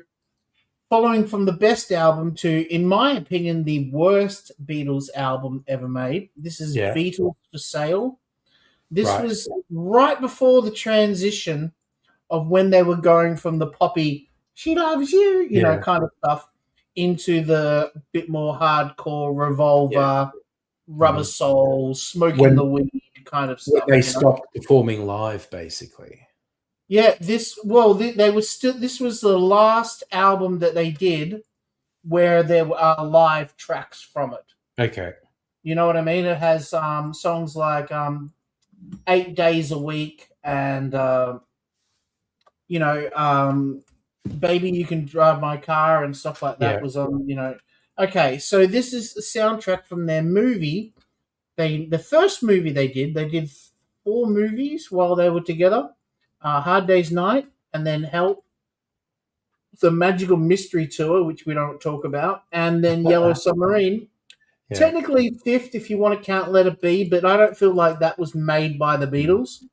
following from the best album to, in my opinion, the worst Beatles album ever made. This is Beatles for Sale. This was right before the transition of when they were going from the poppy "She Loves You," kind of stuff, into the bit more hardcore Revolver, Rubber Soul, Smoking the Weed kind of stuff. They stopped performing live, basically. Yeah, they were still. This was the last album that they did where there were live tracks from it. Okay. You know what I mean? It has songs like 8 Days a Week and Baby You Can Drive My Car and stuff like that was on, Okay, so this is the soundtrack from their movie. The first movie they did 4 movies while they were together. Hard Day's Night, and then Help, the Magical Mystery Tour, which we don't talk about, and then Yellow Submarine. Yeah. Technically 5th if you want to count Let It Be, but I don't feel like that was made by the Beatles.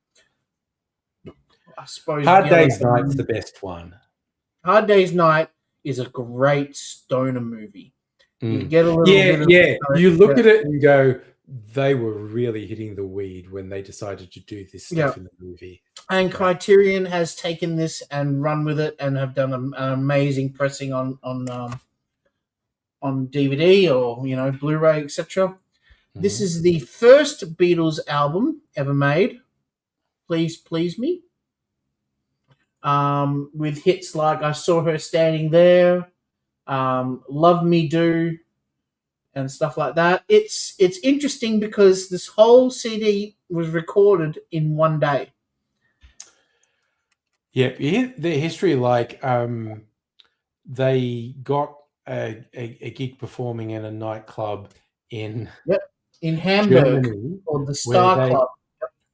I suppose Hard Day's Night's the best one. Hard Day's Night is a great stoner movie. You get a little You look at it and go, they were really hitting the weed when they decided to do this stuff in the movie. And Criterion has taken this and run with it and have done an amazing pressing on DVD or Blu-ray, etc. This is the first Beatles album ever made. Please Please Me. With hits like I Saw Her Standing There, Love Me Do, and stuff like that. It's interesting because this whole CD was recorded in one day. Yeah, the history, like they got a gig performing in a nightclub in Hamburg, Germany, called the Star Club,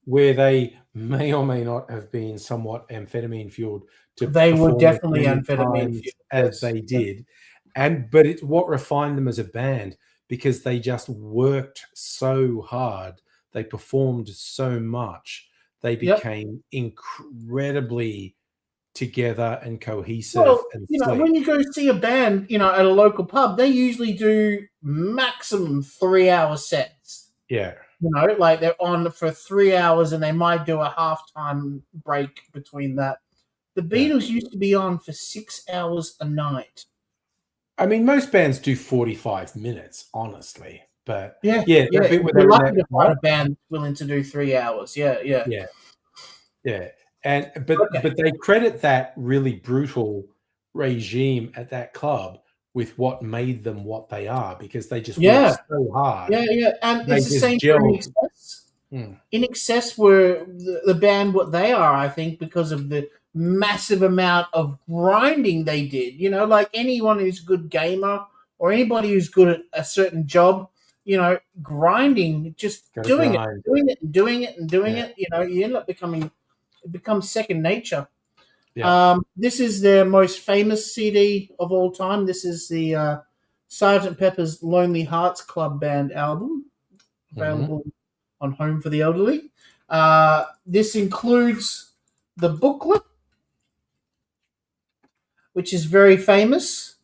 where they may or may not have been somewhat amphetamine fueled. They were definitely amphetamine fueled, as they did, but it's what refined them as a band because they just worked so hard, they performed so much. They became incredibly together and cohesive. Well, and when you go see a band, at a local pub, they usually do maximum 3-hour sets. Yeah. Like they're on for 3 hours and they might do a halftime break between that. The Beatles used to be on for 6 hours a night. I mean, most bands do 45 minutes, honestly. But you're lucky to find a band willing to do 3 hours. Yeah. And but they credit that really brutal regime at that club with what made them what they are because they just worked so hard. Yeah. And it's the same for INXS. INXS were the band what they are, I think, because of the massive amount of grinding they did. Like anyone who's a good gamer or anybody who's good at a certain job, grinding, just Gotta doing grind. it, doing it, and doing it, and doing Yeah. it. You end up it becomes second nature. Yeah. This is their most famous CD of all time. This is the Sgt. Pepper's Lonely Hearts Club Band album, available on Home for the Elderly. This includes the booklet, which is very famous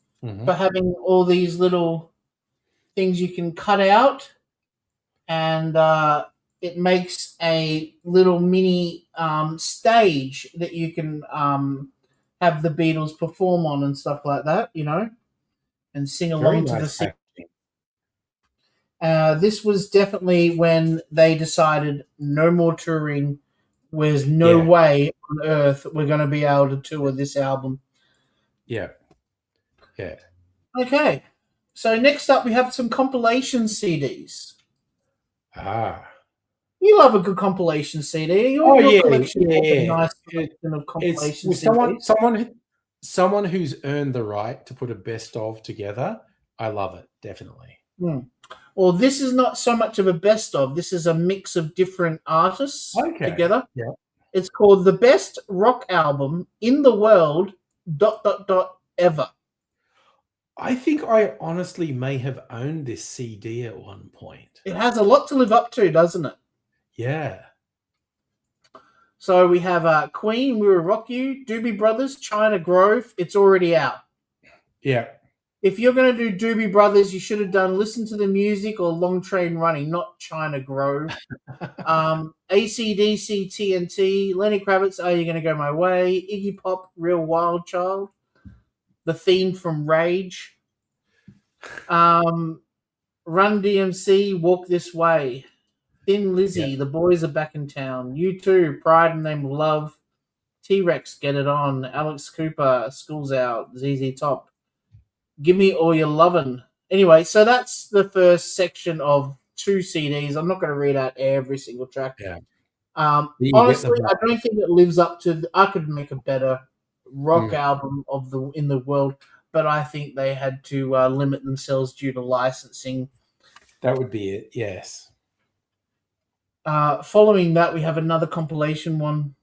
for having all these little things you can cut out, and it makes a little mini stage that you can have the Beatles perform on and stuff like that, and sing Very along to the nice sing. packaging. This was definitely when they decided no more touring. There's no Yeah. way on earth we're going to be able to tour this album. Yeah. Yeah. Okay, so next up we have some compilation CDs. You love a good compilation CD. Your collection is a nice collection of compilation It's CDs. someone who's earned the right to put a best of together. I love it, definitely. Well, this is not so much of a best of. This is a mix of different artists together. Yeah. It's called the Best Rock Album in the World ... ever. I think I honestly may have owned this CD at one point. It has a lot to live up to, doesn't it? Yeah. So we have Queen, We Will Rock You, Doobie Brothers, China Grove. It's already out. Yeah. If you're going to do Doobie Brothers, you should have done Listen to the Music or Long Train Running, not China Grove. AC/DC, TNT, Lenny Kravitz, Are You Gonna Go My Way, Iggy Pop, Real Wild Child, the theme from Rage, Run DMC, Walk This Way, Thin Lizzy, The Boys Are Back in Town, U2, Pride in the Name of Love, T-Rex, Get It On, Alex Cooper, School's Out, ZZ Top, Give Me All Your Lovin'. Anyway, so that's the first section of 2 CDs. I'm not going to read out every single track. Yeah. Honestly, I don't think it lives up to. I could make a better rock album in the world, but I think they had to limit themselves due to licensing. That would be it. Yes. Following that, we have another compilation one,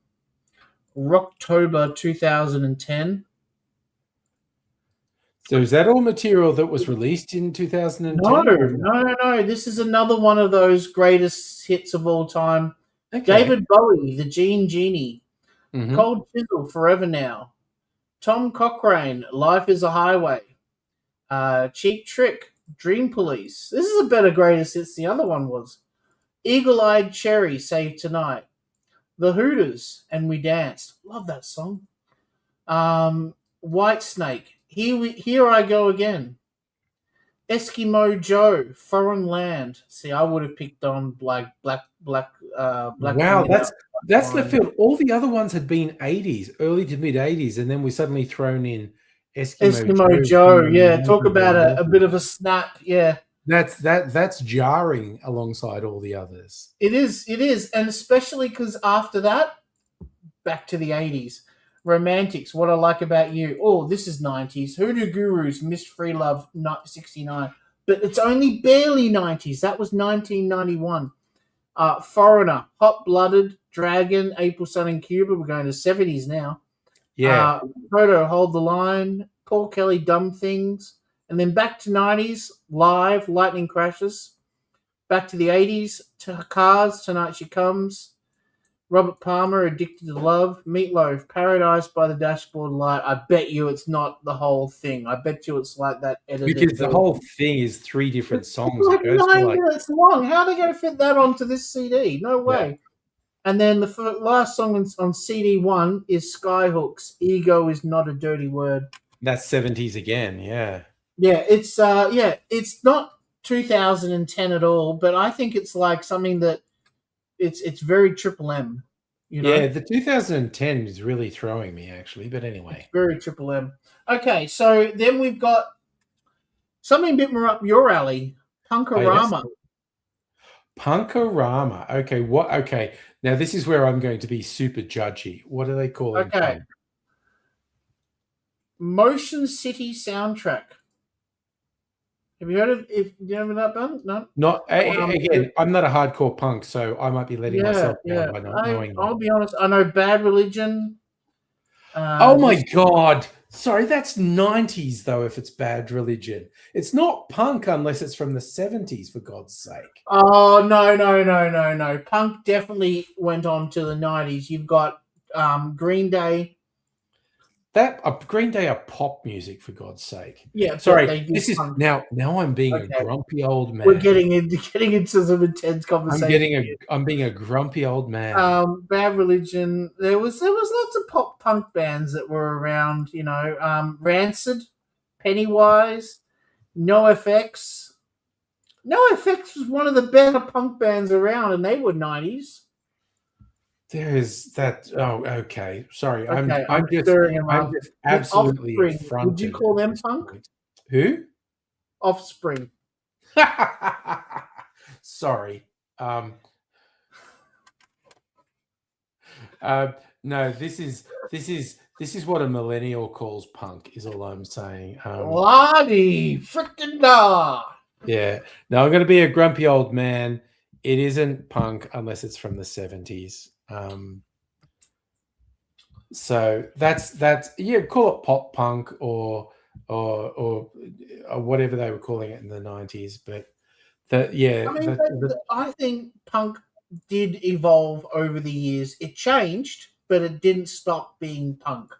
Rocktober 2010. So is that all material that was released in 2010? No. This is another one of those greatest hits of all time. Okay. David Bowie, The Genie. Cold Chisel, Forever Now. Tom Cochrane, Life is a Highway. Cheap Trick, Dream Police. This is a better greatest hits than the other one was. Eagle Eyed Cherry, Save Tonight. The Hooters, And We Danced. Love that song. White Snake, Here I Go Again. Eskimo Joe, Foreign Land. See, I would have picked on Black. Wow, that's left field. All the other ones had been 80s, early to mid 80s, and then we suddenly thrown in Eskimo Joe. Yeah, talk about a bit of a snap. Yeah, that's jarring alongside all the others. It is, and especially because after that, back to the 80s. Romantics, What I Like About You. Oh, this is 90s. Hoodoo Gurus, Missed Free Love, 69. But it's only barely 90s. That was 1991. Foreigner, Hot Blooded, Dragon, April Sun in Cuba. We're going to 70s now. Yeah. Proto, Hold the Line, Paul Kelly, Dumb Things. And then back to 90s, Live, Lightning Crashes. Back to the 80s, Cars, Tonight She Comes. Robert Palmer, Addicted to Love. Meatloaf, Paradise by the Dashboard Light. I bet you it's not the whole thing. I bet you it's like that edited. Because the whole thing is 3 different songs. It's like 9 minutes long. How are they going to fit that onto this CD? No way. Yeah. And then the last song on CD 1 is Skyhooks, Ego Is Not a Dirty Word. That's 70s again, yeah. Yeah, it's not 2010 at all, but I think it's like something that it's very Triple M. Yeah, the 2010 is really throwing me, actually. But anyway. It's very Triple M. Okay, so then we've got something a bit more up your alley, Punkorama. Punkorama. Okay, now this is where I'm going to be super judgy. What do they call it? Okay. Motion City Soundtrack. Have you heard of? If do you know that band? No. Not again. I'm not a hardcore punk, so I might be letting myself down by not knowing. I'll be honest. I know Bad Religion. Oh my god! Sorry, that's 90s though. If it's Bad Religion, it's not punk unless it's from the 70s. For God's sake! Oh no! Punk definitely went on to the 90s. You've got Green Day. That Green Day are pop music, for God's sake. Yeah, sorry. This is now I'm being a grumpy old man. We're getting into some intense conversation. I'm being a grumpy old man. Bad Religion. There was lots of pop punk bands that were around. You know, Rancid, Pennywise, NoFX. NoFX was one of the better punk bands around, and they were 90s. There is that. Oh, okay. Sorry, Okay, I'm just absolutely Offspring. Would you call them punk? Who? Offspring. Sorry. No, this is what a millennial calls punk. Is all I'm saying. Bloody freaking da! Yeah. No, I'm going to be a grumpy old man. It isn't punk unless it's from the 70s. So that's call it pop punk or whatever they were calling it in the 90s, but I think punk did evolve over the years. It changed, but it didn't stop being punk.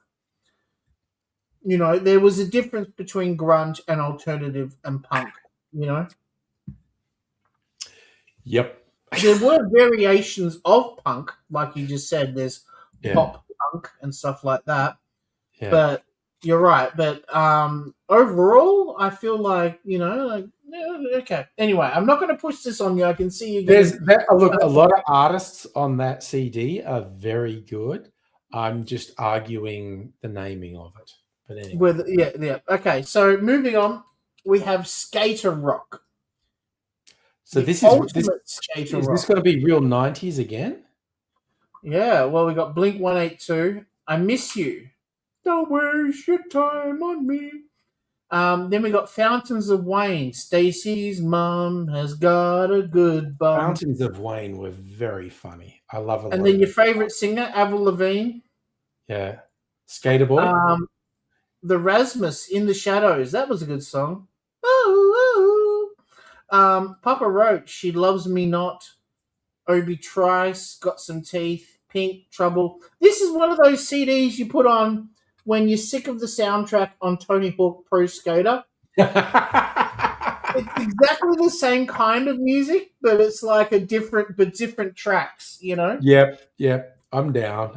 You know, there was a difference between grunge and alternative and punk, you know? Yep. There were variations of punk, like you just said. There's pop punk and stuff like that. Yeah. But you're right. But overall, I feel like, you know, okay. Anyway, I'm not going to push this on you. I can see you. Look, a lot of artists on that CD are very good. I'm just arguing the naming of it. But anyway. Yeah. Okay, so moving on, we have Skater Rock. So is this going to be real 90s again? Yeah, well, we got Blink-182, I Miss You, Don't Waste Your Time on Me. Then we got Fountains of Wayne, Stacy's Mom Has Got a Good Bum. Fountains of Wayne were very funny. I love it. And then your favorite singer, Avril Lavigne. Yeah. Skater Boy. The Rasmus, In the Shadows. That was a good song. Ooh. Papa Roach, She Loves Me Not. Obi Trice, Got Some Teeth. Pink, Trouble. This is one of those CDs you put on when you're sick of the soundtrack on Tony Hawk Pro Skater. It's exactly the same kind of music, but it's like different tracks, you know? Yep. I'm down.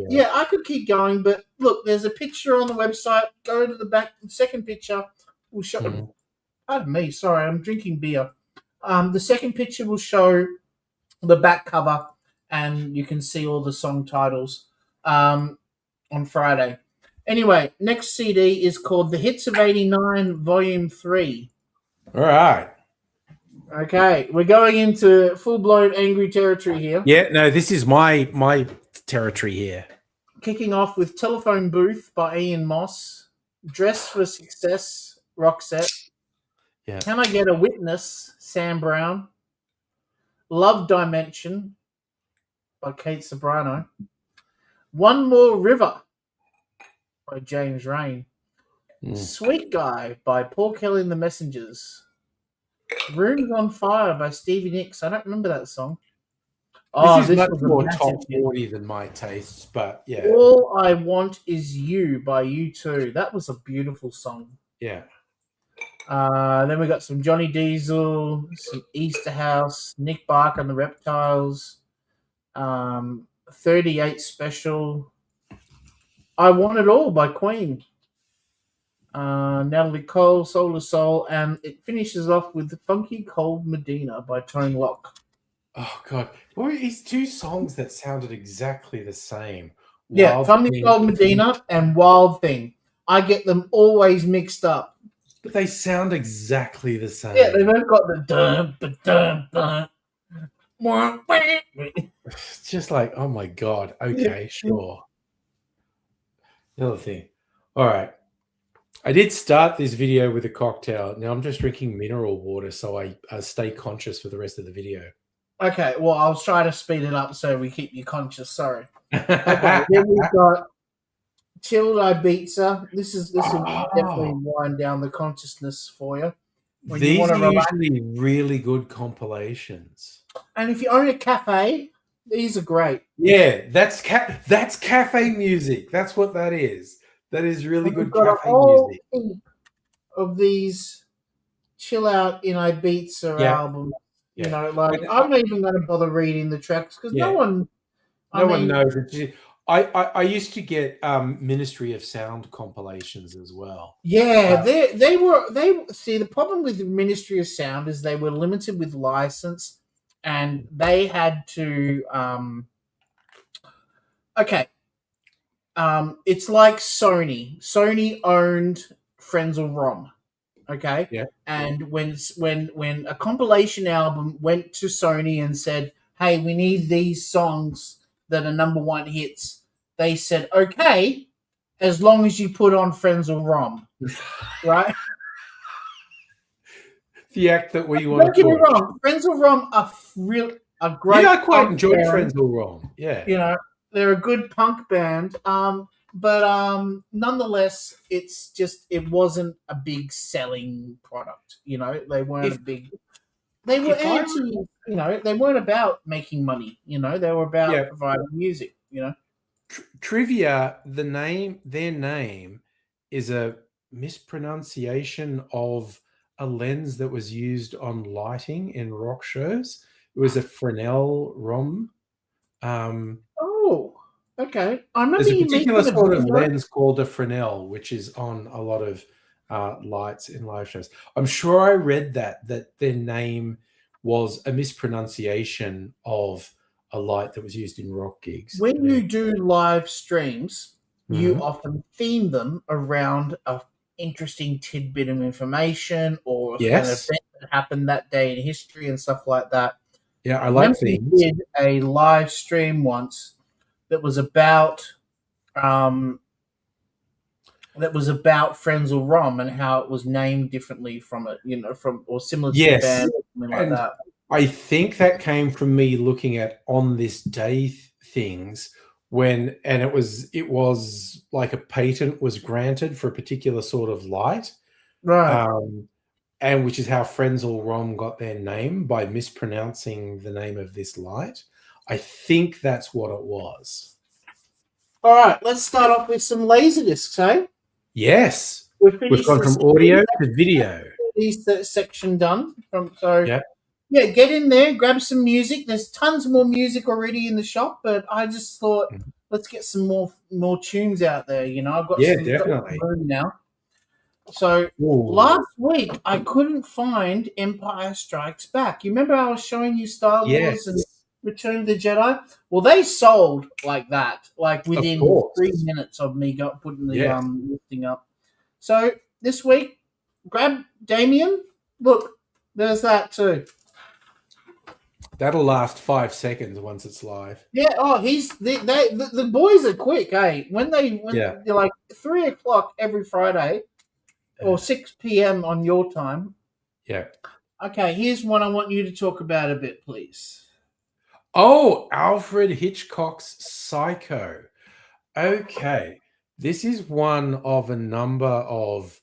Yeah, I could keep going, but look, there's a picture on the website. Go to the back. The second picture will show. Pardon me. Sorry, I'm drinking beer. The second picture will show the back cover, and you can see all the song titles on Friday. Anyway, next CD is called The Hits of 89 Volume 3. All right. Okay, we're going into full-blown angry territory here. Yeah, no, this is my territory here. Kicking off with Telephone Booth by Ian Moss, Dress for Success, Roxette. Yeah. Can I Get a Witness, Sam Brown. Love Dimension by Kate Sobrano. One More River by James Rain. Sweet Guy by Paul Kelly and the Messengers. Rooms on Fire by Stevie Nicks. I don't remember that song. This is much more top 40 than my tastes, but yeah. All I Want Is You by U2. That was a beautiful song. Yeah. Then we got some Johnny Diesel, some Easterhouse, Nick Barker and the Reptiles, 38 Special, I Want It All by Queen, Natalie Cole, Soul to Soul, and it finishes off with Funky Cold Medina by Tone Loc. Oh, God. What are these two songs that sounded exactly the same? Yeah, Funky Cold Medina and Wild Thing. I get them always mixed up. But they sound exactly the same. Yeah, they've both got the dun. It's just like, oh my God. Okay, sure. The other thing. All right. I did start this video with a cocktail. Now I'm just drinking mineral water, so I stay conscious for the rest of the video. Okay, well, I'll try to speed it up so we keep you conscious. Sorry. Okay, then we've got Chilled Ibiza. This will definitely wind down the consciousness for you. When you These wanna are relax. usually really good compilations. And if you own a cafe, these are great. Yeah, that's cafe music. That's what that is. That is really And we've good got a cafe whole music. heap of these chill out in Ibiza Yeah. albums. You Yeah. know, like And I'm not even going to bother reading the tracks because Yeah. no one. No one knows. I used to get Ministry of Sound compilations as well. Yeah, they see the problem with the Ministry of Sound is they were limited with license, and they had to. It's like Sony. Sony owned Frenzal Rom. Okay. Yeah. And when a compilation album went to Sony and said, "Hey, we need these songs that are number one hits," they said, "Okay, as long as you put on Frenzal Rom." Right? The act that we want Don't to get me push. wrong, Frenzal Rom are great. Yeah, I quite punk enjoyed band. Frenzal Rom. Yeah. You know, they're a good punk band. But nonetheless, it wasn't a big selling product. You know, they weren't a big. They were they weren't about making money. You know, they were about providing music. You know, trivia: their name is a mispronunciation of a lens that was used on lighting in rock shows. It was a Fresnel Rom. Okay. I remember there's a particular sort of video. lens called a Fresnel, which is on a lot of lights in live shows. I'm sure I read that their name was a mispronunciation of a light that was used in rock gigs. When you do live streams, you often theme them around a interesting tidbit of information or an event that happened that day in history and stuff like that. Yeah, I like themes. We did a live stream once that was about Frenzal Rom and how it was named differently from it, or similar to the band or something like that. I think that came from me looking at On This Day things it was like a patent was granted for a particular sort of light. Right. And which is how Frenzal Rom got their name, by mispronouncing the name of this light. I think that's what it was. All right, let's start off with some Laserdiscs, eh? Yes. We've gone from audio to video. This section done. Yeah, get in there, grab some music. There's tons more music already in the shop, but I just thought, let's get some more tunes out there. I've got definitely room now. So last week I couldn't find Empire Strikes Back. You remember I was showing you Star Wars and Return of the Jedi? Well, they sold like that, like within 3 minutes of me putting the listing up. So this week, grab Damien. Look, there's that too. That'll last 5 seconds once it's live. Yeah. Oh, the boys are quick, eh? When they're like 3:00 every Friday. Or 6 p.m. on your time. Yeah. Okay, here's one I want you to talk about a bit, please. Oh, Alfred Hitchcock's Psycho. Okay. This is one of a number of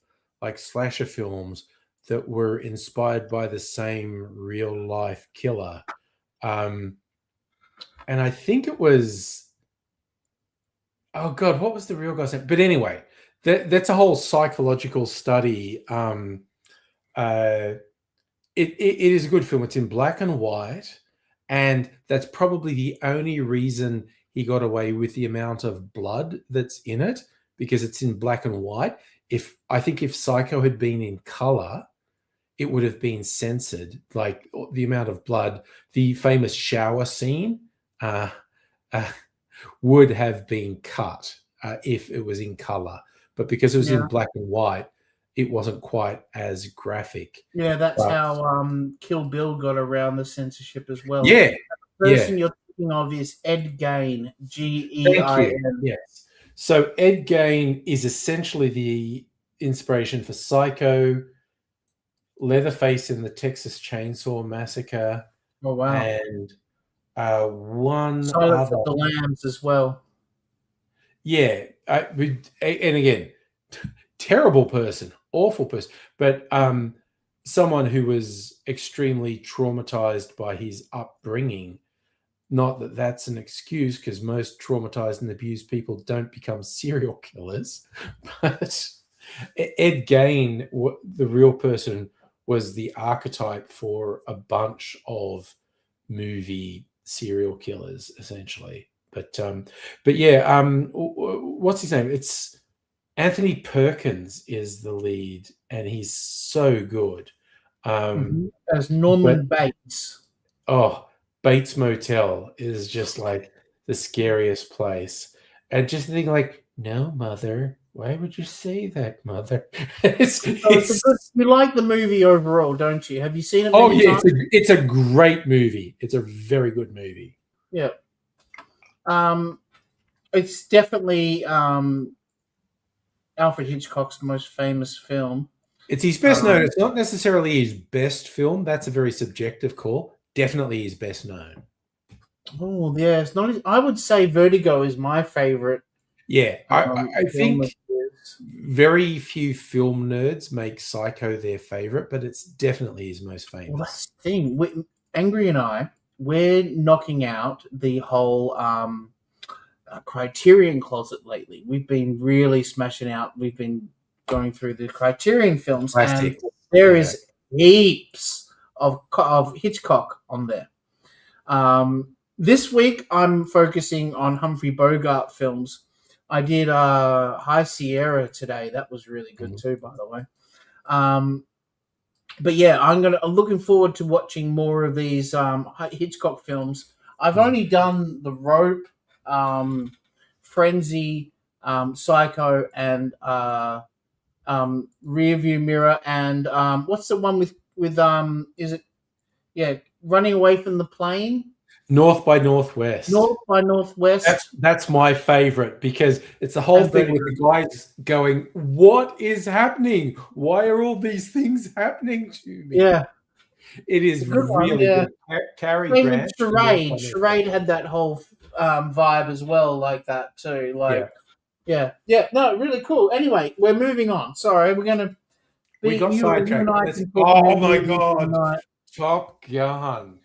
slasher films that were inspired by the same real life killer. And I think it was, oh God, what was the real guy's name? But anyway, that's a whole psychological study. It is a good film. It's in black and white, and that's probably the only reason he got away with the amount of blood that's in it, because it's in black and white. I think if Psycho had been in color, it would have been censored. Like the amount of blood, the famous shower scene would have been cut if it was in color. But because it was in black and white, it wasn't quite as graphic. Yeah, that's how Kill Bill got around the censorship as well. Yeah. The person you're thinking of is Ed Gein, Gein. Yes. So Ed Gein is essentially inspiration for Psycho, Leatherface in the Texas Chainsaw Massacre, Oh wow. and one Silence other. of the Lambs as well. Yeah, and again, terrible person, awful person, but someone who was extremely traumatized by his upbringing. Not that that's an excuse, because most traumatized and abused people don't become serial killers. But Ed Gein, the real person, was the archetype for a bunch of movie serial killers, essentially. But yeah, what's his name? It's Anthony Perkins is the lead, and he's so good. As Norman Bates. Oh, Bates Motel is just like the scariest place. And just think like, no, mother, why would you say that, mother? You like the movie overall, don't you? Have you seen it? Oh yeah, it's a great movie. It's a very good movie. Yeah. It's definitely Alfred Hitchcock's most famous film. It's his best known. It's not necessarily his best film. That's a very subjective call. Definitely his best known. Oh yeah, it's not. I would say Vertigo is my favorite. Yeah, I think very few film nerds make Psycho their favorite, but it's definitely his most famous. Well, that's the thing. Angry and I, we're knocking out the whole Criterion closet lately. We've been really smashing out. We've been going through the Criterion films, Classic. and there is heaps of Hitchcock on there. This week, I'm focusing on Humphrey Bogart films. I did High Sierra today. That was really good too, by the way. But yeah, I'm looking forward to watching more of these Hitchcock films. I've only done The Rope, Frenzy, Psycho, and Rearview Mirror, and what's the one with is it? Yeah, Running Away from the Plane. North by Northwest. North by Northwest. That's my favorite, because it's the whole thing with the guys going, "What is happening? Why are all these things happening to me?" Yeah, it is really good. Cary Grant. Charade had that whole vibe as well, like that too. Like, yeah. No, really cool. Anyway, we're moving on. Sorry, we got sidetracked. Oh my god, Top Gun.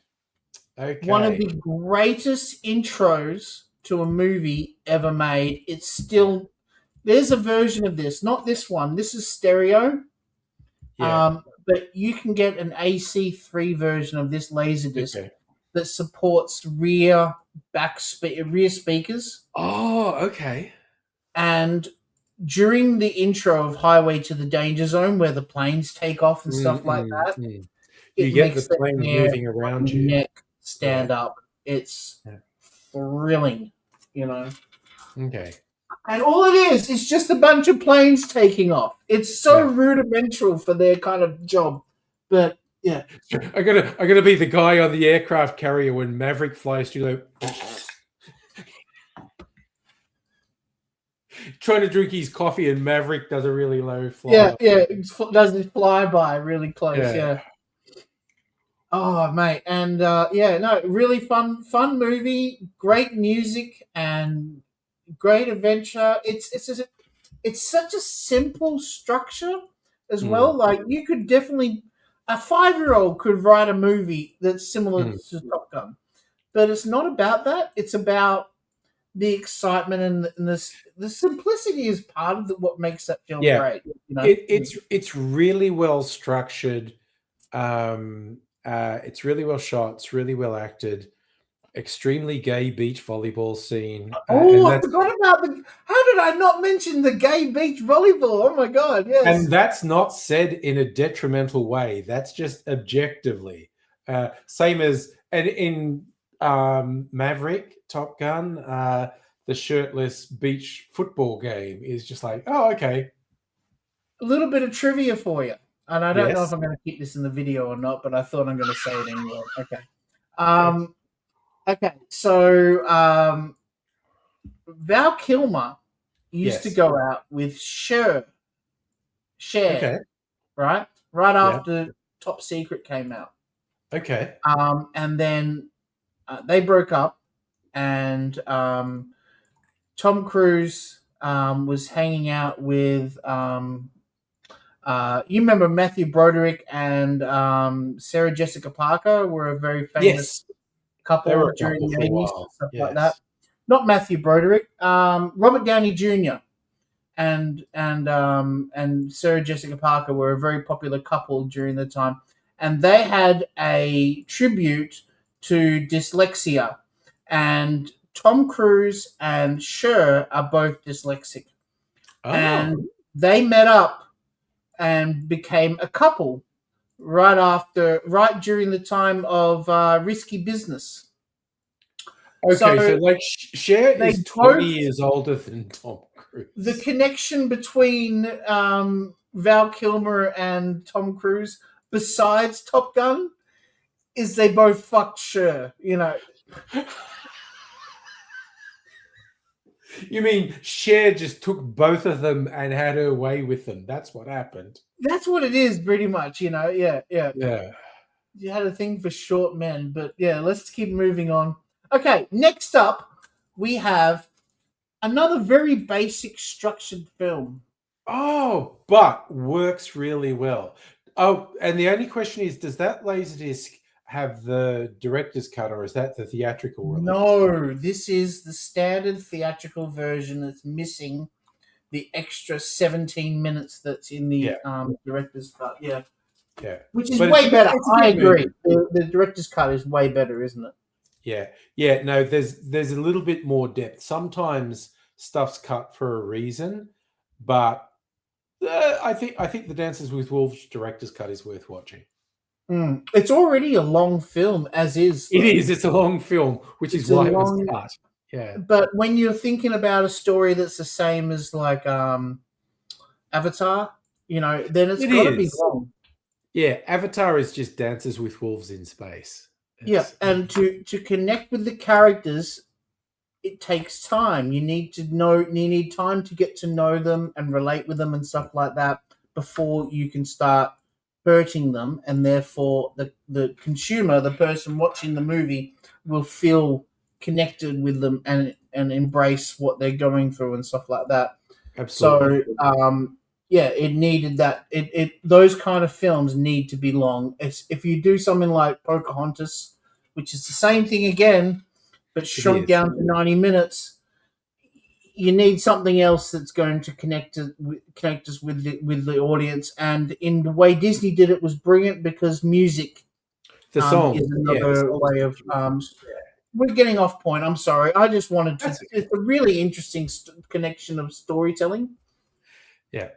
Okay. One of the greatest intros to a movie ever made. It's still, there's a version of this, not this one. This is stereo. Yeah. But you can get an AC3 version of this Laserdisc that supports rear speakers. Oh, okay. And during the intro of Highway to the Danger Zone, where the planes take off and stuff like that, you get the plane moving around you. Neck stand up. It's thrilling, you know. Okay. And all it is just a bunch of planes taking off. It's so rudimental for their kind of job, but yeah. I'm gonna be the guy on the aircraft carrier when Maverick flies through. Trying to drink his coffee, and Maverick does a really low fly. Yeah, does his flyby really close. Yeah. Oh, mate, and really fun movie. Great music and great adventure. It's such a simple structure as well. Like, you could definitely, a 5-year-old could write a movie that's similar to Top Gun, but it's not about that. It's about the excitement and the simplicity is part of what makes that film great. You know? It's really well structured. It's really well shot. It's really well acted. Extremely gay beach volleyball scene. I forgot about how did I not mention the gay beach volleyball? Oh my god, yes. And that's not said in a detrimental way. That's just objectively. Same as in Maverick, Top Gun, the shirtless beach football game is just like, oh, okay. A little bit of trivia for you. And I don't know if I'm going to keep this in the video or not, but I thought I'm going to say it anyway. Okay. Okay, so Val Kilmer used to go out with Cher Cher, Okay. right? Right Yeah. after Top Secret came out. Okay. And then they broke up, and Tom Cruise was hanging out with you remember Matthew Broderick and Sarah Jessica Parker were a very famous Yes. couple They were a during couple the for a 80s, while. stuff like Yes. that. Not Matthew Broderick, Robert Downey Jr. and Sarah Jessica Parker were a very popular couple during the time, and they had a tribute to dyslexia, and Tom Cruise and Cher are both dyslexic, Oh. and they met up and became a couple right during the time of Risky Business. Okay, so like Cher they is 20 both- years older than Tom Cruise. The connection between Val Kilmer and Tom Cruise, besides Top Gun, is they both fucked Cher. You know, You mean Cher just took both of them and had her way with them? That's what happened. that's what it is, pretty much. You know, yeah. Yeah. You had a thing for short men, but yeah, let's keep moving on. Okay, next up, we have another very basic structured film. Oh, but works really well. Oh, and the only question is, does that Laserdisc have the director's cut, or is that the theatrical release? No, this is the standard theatrical version that's missing the extra 17 minutes that's in the director's cut. Yeah. Yeah. Which is But way better. it's a I good agree. movie. The director's cut is way better, isn't it? Yeah. No, there's a little bit more depth. Sometimes stuff's cut for a reason, but I think the Dances with Wolves director's cut is worth watching. It's already a long film, as is. It is. It's a long film, which is why it was cut. Yeah. But when you're thinking about a story that's the same as like Avatar, you know, then it's got to be long. Yeah, Avatar is just Dances with Wolves in space. And to connect with the characters, it takes time. You need time to get to know them and relate with them and stuff like that before you can start hurting them, and therefore the consumer, the person watching the movie, will feel connected with them and embrace what they're going through and stuff like that. Absolutely. So it needed that. Those kind of films need to be long. If you do something like Pocahontas, which is the same thing again, but shrunk down to 90 minutes, you need something else that's going to connect us with the audience. And in the way Disney did it was brilliant, because music the song is another way of. We're getting off point. I'm sorry. I just wanted to. It's a really interesting connection of storytelling. Yeah.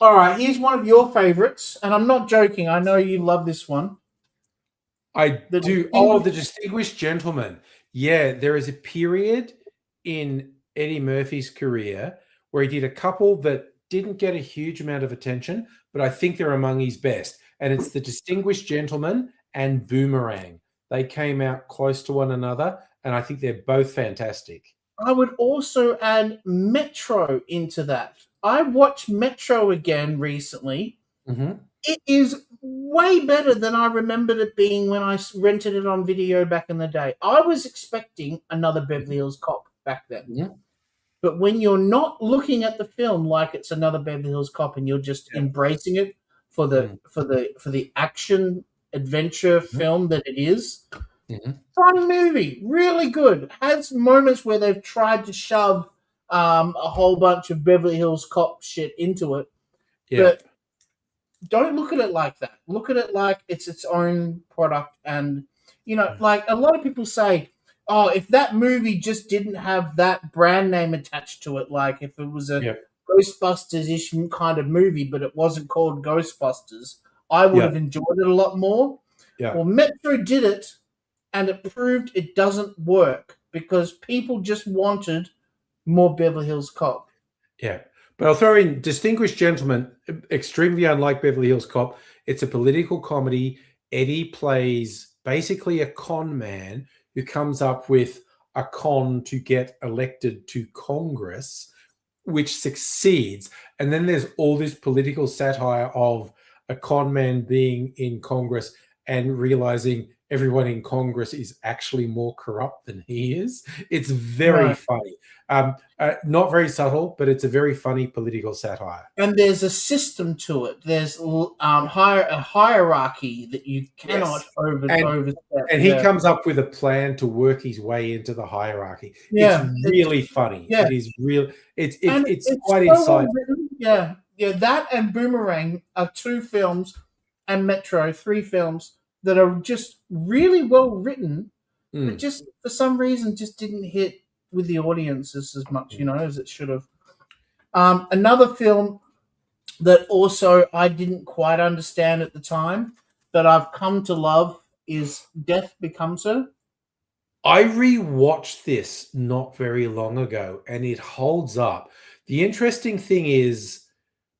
All right. Here's one of your favorites, and I'm not joking. I know you love this one. I do. Oh, The Distinguished Gentleman. Yeah, there is a period in Eddie Murphy's career where he did a couple that didn't get a huge amount of attention, but I think they're among his best. And it's The Distinguished Gentleman and Boomerang. They came out close to one another, and I think they're both fantastic. I would also add Metro into that. I watched Metro again recently. Mm-hmm. It is way better than I remembered it being when I rented it on video back in the day. I was expecting another Beverly Hills Cop back then. Yeah. But when you're not looking at the film like it's another Beverly Hills Cop and you're just embracing it for the action adventure film that it is, fun movie, really good. Has moments where they've tried to shove a whole bunch of Beverly Hills Cop shit into it, but don't look at it like that. Look at it like it's its own product. And like a lot of people say, oh, if that movie just didn't have that brand name attached to it, like if it was a Ghostbusters-ish kind of movie, but it wasn't called Ghostbusters, I would have enjoyed it a lot more. Yeah. Well, Metro did it, and it proved it doesn't work because people just wanted more Beverly Hills Cop. Yeah. But I'll throw in Distinguished Gentleman, extremely unlike Beverly Hills Cop. It's a political comedy. Eddie plays basically a con man who comes up with a con to get elected to Congress. which succeeds. And then there's all this political satire of a con man being in Congress and realizing everyone in Congress is actually more corrupt than he is. It's very Right. funny. Not very subtle, but it's a very funny political satire. And there's a system to it. There's a hierarchy that you cannot Yes. overstep. And he comes up with a plan to work his way into the hierarchy. Yeah, It's really funny. yeah. It is real. It's And it's quite so well insightful. written. Yeah. That and Boomerang are 2 films, and Metro, 3 films that are just really well written, but just for some reason just didn't hit with the audiences as much, as it should have. Another film that also I didn't quite understand at the time, but I've come to love, is Death Becomes Her. I rewatched this not very long ago, and it holds up. The interesting thing is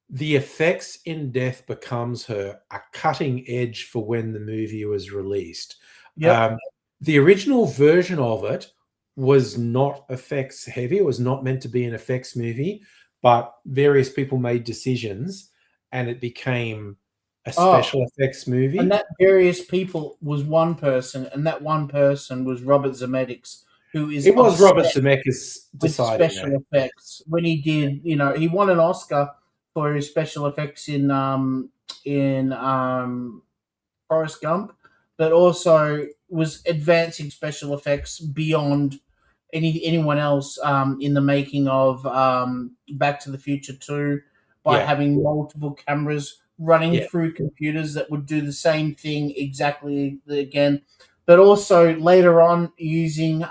the effects in Death Becomes Her are cutting edge for when the movie was released. Yep. The original version of it was not effects heavy. It was not meant to be an effects movie, but various people made decisions and it became a special effects movie. And that various people was one person, and that one person was Robert Zemeckis, who is It was Robert obsessed Zemeckis with deciding special that. effects. When he did, he won an Oscar for his special effects in Forrest Gump, but also was advancing special effects beyond anyone else in the making of Back to the Future 2 by Yeah. having multiple cameras running Yeah. through computers that would do the same thing exactly again, but also later on using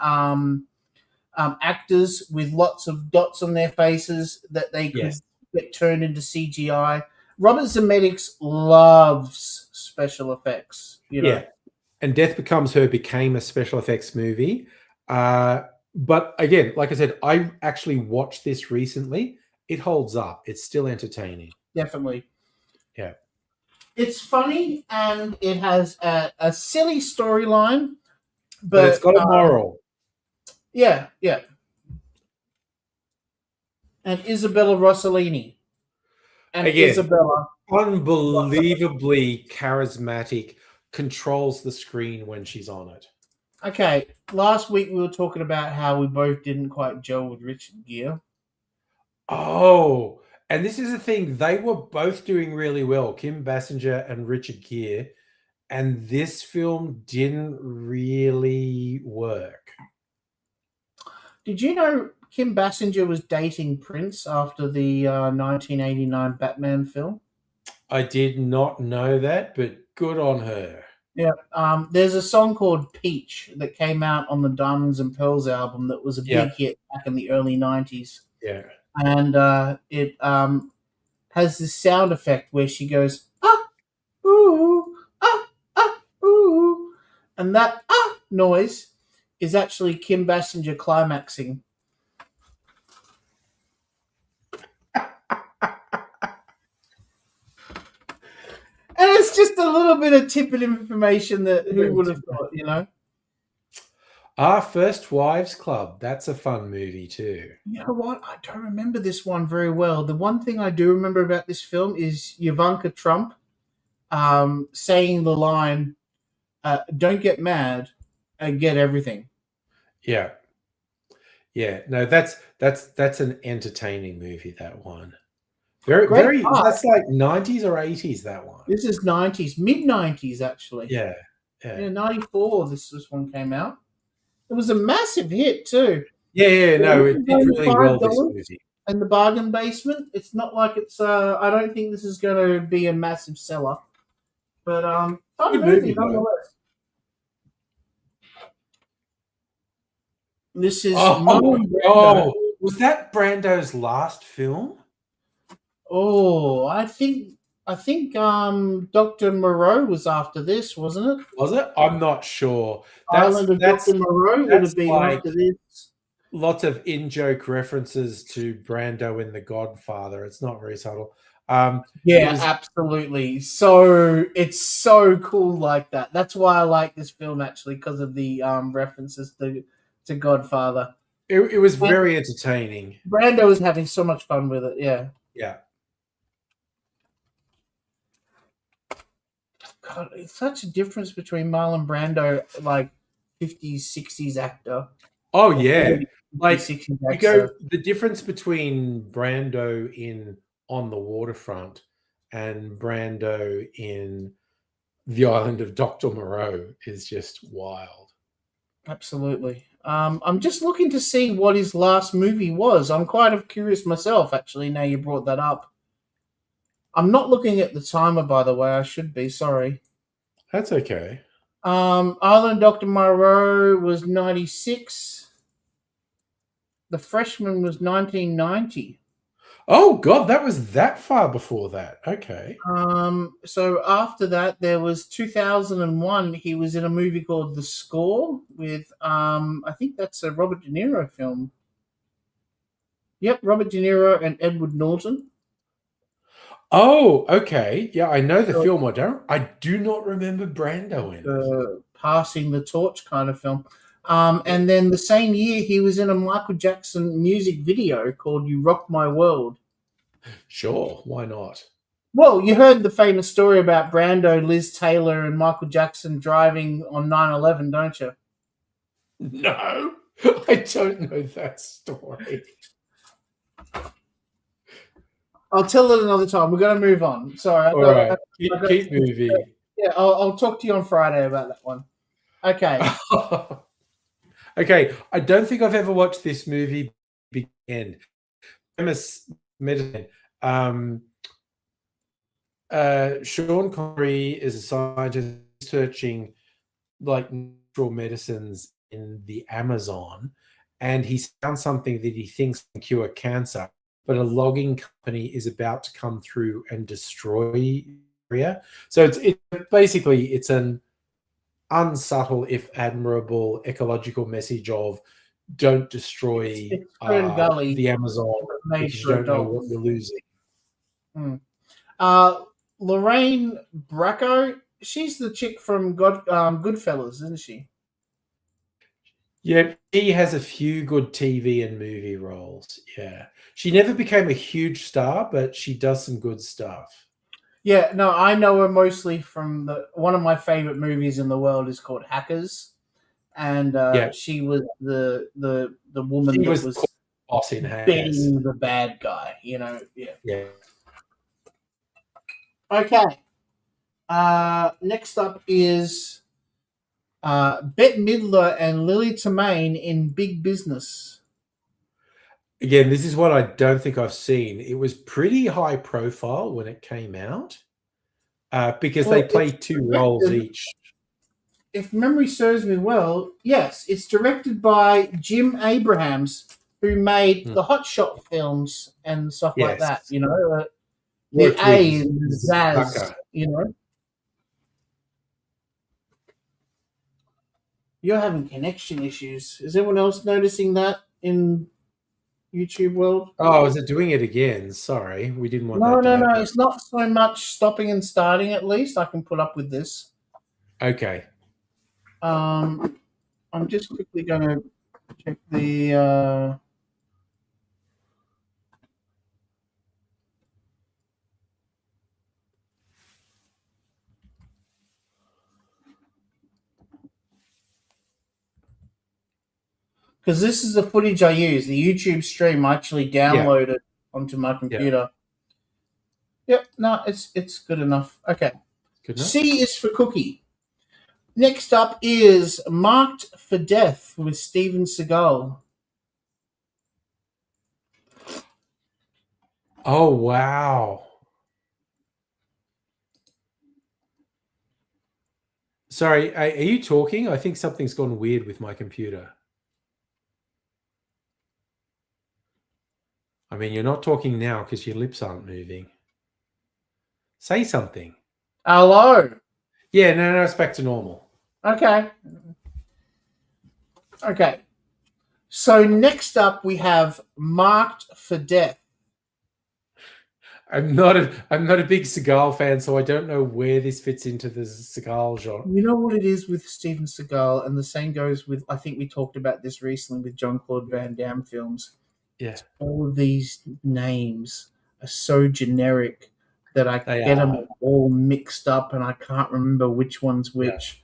actors with lots of dots on their faces that they could Yes. get turned into CGI. Robert Zemeckis loves special effects, Yeah. And Death Becomes Her became a special effects movie. But again, like I said, I actually watched this recently. It holds up. It's still entertaining. Definitely. Yeah. It's funny and it has a silly storyline, But it's got a moral. Yeah. And Isabella Rossellini. And Again, Isabella. Unbelievably charismatic, controls the screen when she's on it. Okay, last week we were talking about how we both didn't quite gel with Richard Gere. Oh, and this is the thing. They were both doing really well, Kim Basinger and Richard Gere, and this film didn't really work. Did you know Kim Basinger was dating Prince after the 1989 Batman film? I did not know that, but good on her. Yeah. There's a song called Peach that came out on the Diamonds and Pearls album that was a big hit back in the early 90s. Yeah. And it has this sound effect where she goes, ah, ooh, ah, ah, ooh. And that ah noise is actually Kim Basinger climaxing. And it's just a little bit of tidbit information that who would have thought, First Wives Club. That's a fun movie too. You know what? I don't remember this one very well. The one thing I do remember about this film is Ivanka Trump saying the line, don't get mad and get everything. Yeah. Yeah. No, that's an entertaining movie, that one. Very that's like 90s or 80s, that one. This is 90s, mid-90s actually. Yeah. Yeah, 94 this one came out. It was a massive hit too. Yeah, no, it did really well, this movie. And the bargain basement, it's not like it's I don't think this is going to be a massive seller. But fun movie nonetheless. This is was that Brando's last film? Oh, I think Dr. Moreau was after this, wasn't it? Was it? I'm not sure. Island of Dr. Moreau would have been like after this. Lots of in-joke references to Brando in The Godfather. It's not very subtle. Absolutely. So it's so cool like that. That's why I like this film actually, because of the references to Godfather. It was very entertaining. Brando was having so much fun with it. Yeah. Yeah. God, it's such a difference between Marlon Brando, like 50s, 60s actor. Oh yeah. 40s, Like 60s you actor. go the difference between Brando in On the Waterfront and Brando in The Island of Dr. Moreau is just wild. Absolutely. I'm just looking to see what his last movie was. I'm quite curious myself, actually, now you brought that up. I'm not looking at the timer, by the way. I should be. Sorry. That's okay. Island Dr. Moreau was 96. The Freshman was 1990. Oh God, that was that far before that. Okay. So after that, there was 2001. He was in a movie called The Score with, I think that's a Robert De Niro film. Yep, Robert De Niro and Edward Norton. Oh, okay. Yeah, I know the film. I do not remember Brando in it. Passing the torch kind of film. And then the same year, he was in a Michael Jackson music video called You Rock My World. Sure, why not? Well, you heard the famous story about Brando, Liz Taylor, and Michael Jackson driving on 9/11, don't you? No, I don't know that story. I'll tell it another time. We're going to move on. Sorry. All right, keep moving. Yeah, I'll talk to you on Friday about that one. Okay. Okay, I don't think I've ever watched this movie begin. Premise medicine. Sean Connery is a scientist researching like natural medicines in the Amazon, and he found something that he thinks can cure cancer, but a logging company is about to come through and destroy the area. So it's basically it's an unsubtle, if admirable, ecological message of don't destroy Gully the Amazon because you don't know what you're losing. Lorraine Bracco, she's the chick from Goodfellas, isn't she? Yeah, she has a few good TV and movie roles. Yeah. She never became a huge star, but she does some good stuff. Yeah, no, I know her mostly from one of my favorite movies in the world is called Hackers, and she was the woman that was boss in Hackers, being the bad guy. You know, yeah. Okay. Next up is Bette Midler and Lily Tremaine in Big Business. Again, this is what I don't think I've seen. It was pretty high profile when it came out because they played two roles each. If memory serves me well, yes, it's directed by Jim Abrahams, who made the Hot Shot films and stuff like that. You know, the A and Zaz. You know, you're having connection issues. Is anyone else noticing that in YouTube world? Oh, is it doing it again? Sorry, we didn't want that. No. It's not so much stopping and starting. At least I can put up with this. Okay. I'm just quickly going to check the. Because this is the footage I use. The YouTube stream I actually downloaded onto my computer. Yep, no, it's good enough. Okay. Good enough. C is for cookie. Next up is Marked for Death with Steven Seagal. Oh, wow. Sorry, are you talking? I think something's gone weird with my computer. I mean, you're not talking now because your lips aren't moving. Say something. Hello. Yeah, no, it's back to normal. Okay. So next up we have Marked for Death. I'm not a big Seagal fan, so I don't know where this fits into the Seagal genre. You know what it is with Steven Seagal, and the same goes with, I think we talked about this recently with Jean-Claude Van Damme films. Yeah, All of these names are so generic that I They get them are. all mixed up, and I can't remember which one's which.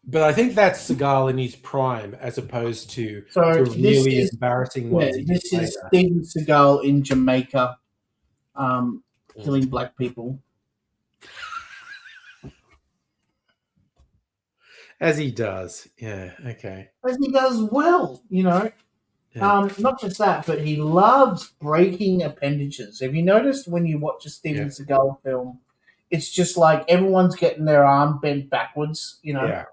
but I think that's Seagal in his prime, as opposed to So the this really is embarrassing yeah, ones. he did this is later. Steven Seagal in Jamaica, killing black people. As he does. Yeah. Okay. As he does well, you know. Yeah. Not just that, but he loves breaking appendages. Have you noticed when you watch a Steven Seagal film, it's just like everyone's getting their arm bent backwards, you know? Yeah.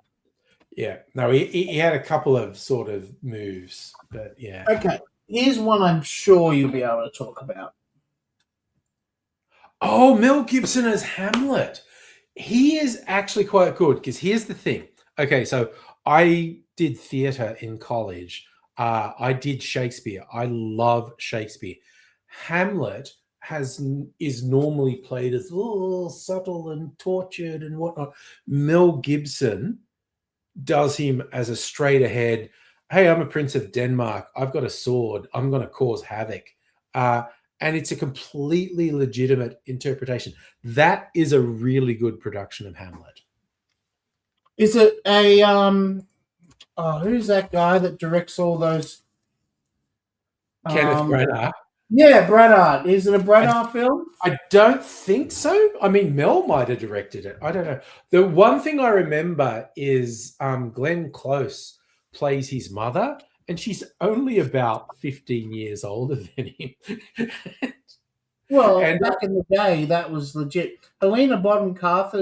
Yeah. No, he had a couple of sort of moves, but yeah. Okay, here's one I'm sure you'll be able to talk about. Oh, Mel Gibson as Hamlet. He is actually quite good, because here's the thing. Okay, so I did theatre in college. I did Shakespeare. I love Shakespeare. Hamlet is normally played as subtle and tortured and whatnot. Mel Gibson does him as a straight ahead, hey, I'm a prince of Denmark. I've got a sword. I'm going to cause havoc. And it's a completely legitimate interpretation. That is a really good production of Hamlet. Is it a who's that guy that directs all those? Kenneth Branagh. Yeah, Branagh. Is it a Branagh film? I don't think so. I mean, Mel might have directed it. I don't know. The one thing I remember is Glenn Close plays his mother, and she's only about 15 years older than him. Well, And- back in the day, that was legit. Helena Bonham Carter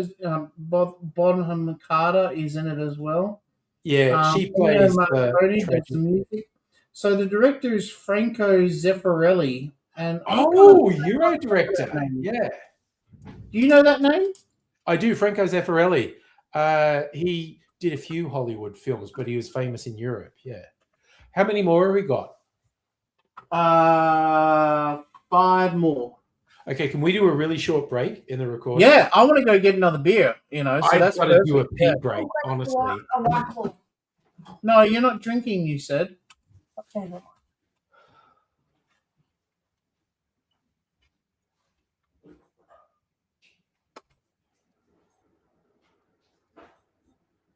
is in it as well. Yeah, she plays Marconi does the the music. So the director is Franco Zeffirelli. And Euro director. Yeah. Do you know that name? I do. Franco Zeffirelli. He did a few Hollywood films, but he was famous in Europe. Yeah. How many more have we got? 5 more. Okay, can we do a really short break in the recording? Yeah, I want to go get another beer. You know, so I've that's got to do a perfect. pee Yeah. break, honestly. A waffle. No, you're not drinking. You said. Okay.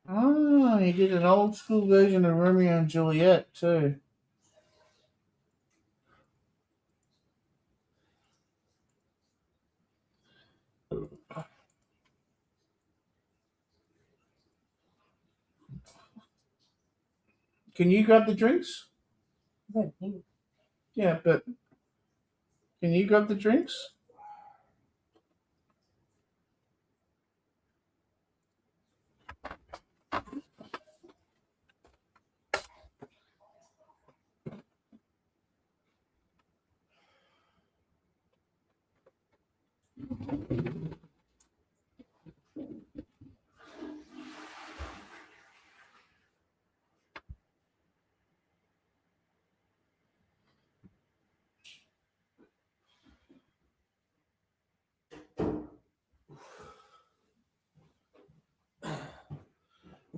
Oh, he did an old school version of Romeo and Juliet too. Can you grab the drinks? Yeah, but can you grab the drinks?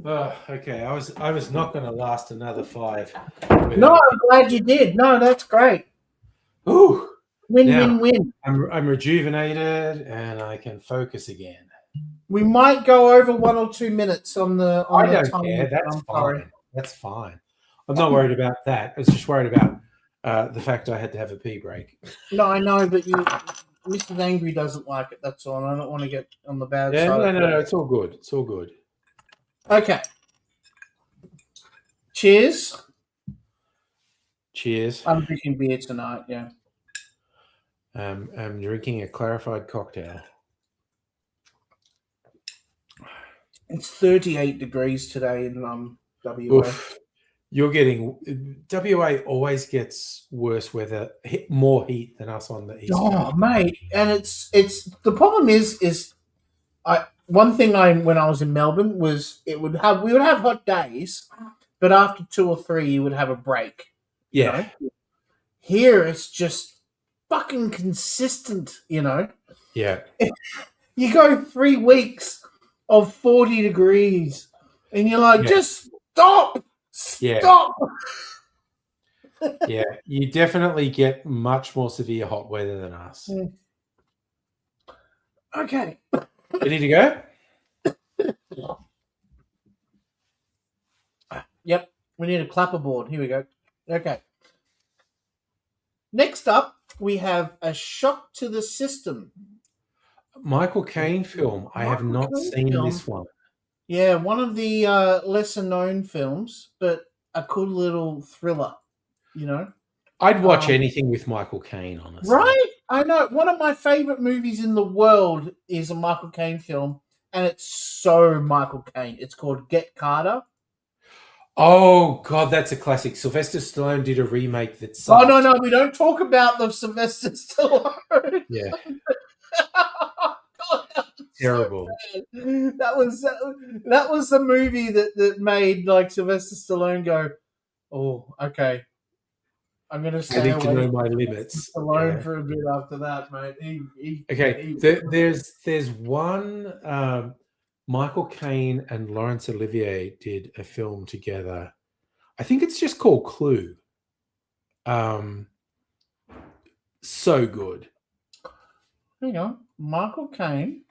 Oh, okay. I was not going to last another 5. No, I'm glad you did. No, that's great. Ooh, Win, Now- win, win. I'm rejuvenated and I can focus again. We might go over 1 or 2 minutes on the. I the don't time care. limit, That's I'm sorry. fine. That's fine. I'm not worried about that. I was just worried about the fact I had to have a pee break. No, I know, but Mr. Angry doesn't like it. That's all. I don't want to get on the bad Yeah, side. no. It's all good. It's all good. Okay. Cheers. Cheers. I'm drinking beer tonight. Yeah. I'm drinking a clarified cocktail. It's 38 degrees today in WA. Oof. You're getting WA always gets worse weather, more heat than us on the east Oh, coast. mate, and it's the problem is when I was in Melbourne was we would have hot days, but after 2 or 3, you would have a break. you Yeah. know? Here, it's just fucking consistent, Yeah. You go 3 weeks of 40 degrees, and you're like, Yeah. just stop! Yeah. Stop! Yeah. You definitely get much more severe hot weather than us. Okay. Ready to go? Yep. We need a clapperboard. Here we go. Okay. Next up, we have A Shock to the System. Michael Caine film. I have Michael not Caine seen film. this one. Yeah, one of the lesser known films, but a cool little thriller, I'd watch anything with Michael Caine, honestly. Right? I know. One of my favorite movies in the world is a Michael Caine film, and it's so Michael Caine. It's called Get Carter. Oh God, that's a classic. Sylvester Stallone did a remake that Oh, sucked. no, we don't talk about the Sylvester Stallone. Yeah, God, that was terrible. so bad. That was the movie that made like Sylvester Stallone go, oh, okay, I'm gonna I stay need to away know from my limits. Stallone Yeah. for a bit after that, mate. Okay, there's one. Michael Caine and Laurence Olivier did a film together. I think it's just called Clue. So good. Hang on, Michael Caine.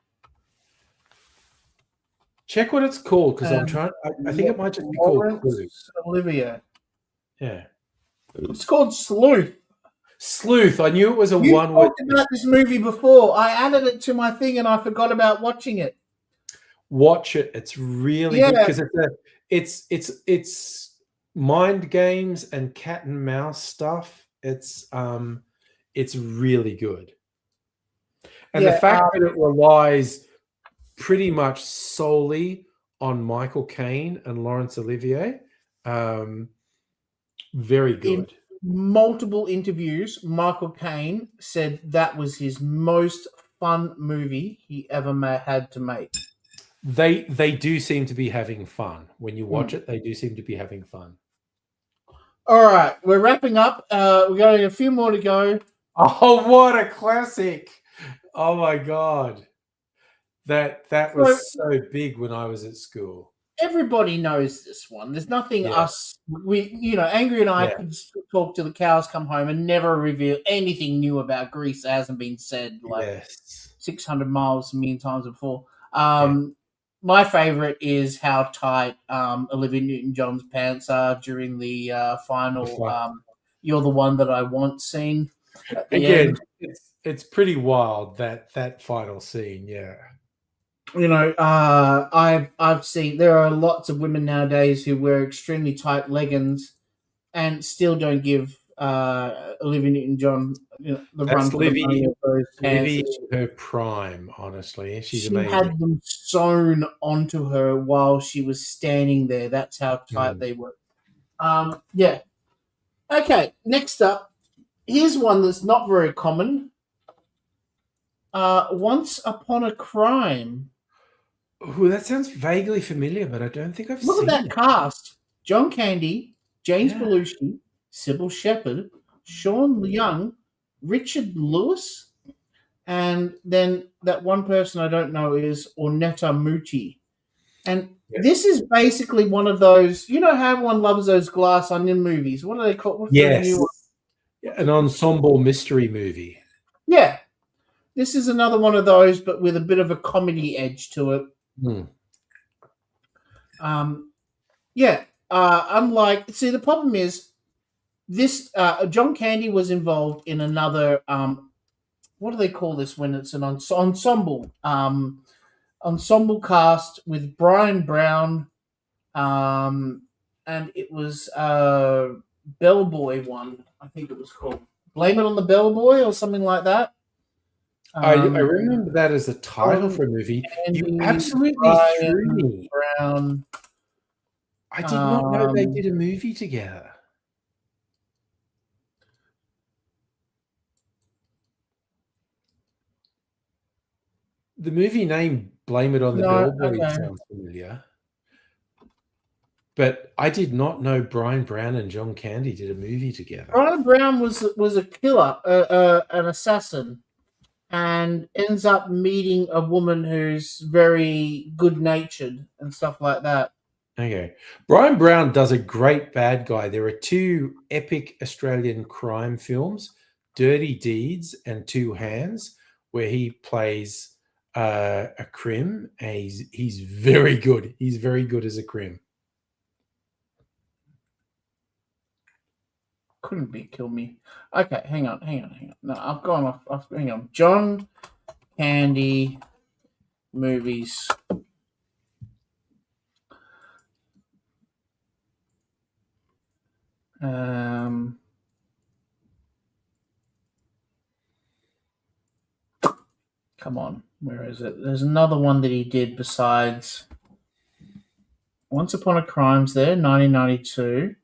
Check what it's called because I'm trying. I think it might just be called Clue. Laurence Olivier. Yeah, It's called Sleuth. Sleuth. I knew it was a You one-word. talked about this movie before. I added it to my thing and I forgot about watching it. Watch it. It's really good because it's mind games and cat and mouse stuff. It's really good. And the fact that it relies pretty much solely on Michael Caine and Laurence Olivier, very good. Multiple interviews, Michael Caine said that was his most fun movie he ever had to make. They do seem to be having fun. When you watch it, they do seem to be having fun. All right, we're wrapping up. We're going a few more to go. Oh, what a classic! Oh my God. That was so big when I was at school. Everybody knows this one. There's nothing Yeah. Angry and I Yeah. could talk till the cows come home and never reveal anything new about Grease that hasn't been said like Yes. 600 miles a million times before. My favorite is how tight Olivia Newton-John's pants are during the final "You're the One That I Want" scene. At the Again, end. it's pretty wild that final scene. Yeah. I've seen there are lots of women nowadays who wear extremely tight leggings and still don't give Olivia Newton-John the run for the money of those pants. Livy in her prime, honestly. She's She amazing. had them sewn onto her while she was standing there. That's how tight they were. Yeah. Okay, next up. Here's one that's not very common. Once Upon a Crime. Oh, that sounds vaguely familiar, but I don't think I've Look seen at that it. cast. John Candy, James Belushi, Sybil Shepherd, Sean Young, Richard Lewis, and then that one person I don't know is Ornetta Muti. And this is basically one of those, how everyone loves those Glass Onion movies. What are they called? What's the new one? An ensemble mystery movie. Yeah. This is another one of those, but with a bit of a comedy edge to it. The problem is this John Candy was involved in another what do they call this when it's an ensemble cast with Brian Brown, and it was Bellboy one, I think it was called Blame It on the Bellboy or something like that. I remember that as a title for a movie. You absolutely threw me. Brown. I did not know they did a movie together. The movie name "Blame It on the Bellboy" sounds familiar, But I did not know Brian Brown and John Candy did a movie together. Brian Brown was a killer, an assassin, and ends up meeting a woman who's very good natured and stuff like that. Okay. Brian Brown does a great bad guy. There are two epic Australian crime films, Dirty Deeds and Two Hands, where he plays a crim. And he's very good. He's very good as a crim. Couldn't be kill me. Okay, hang on. No, I've gone off. Hang on. John Candy movies. Come on, where is it? There's another one that he did besides Once Upon a Crime's there, 1992.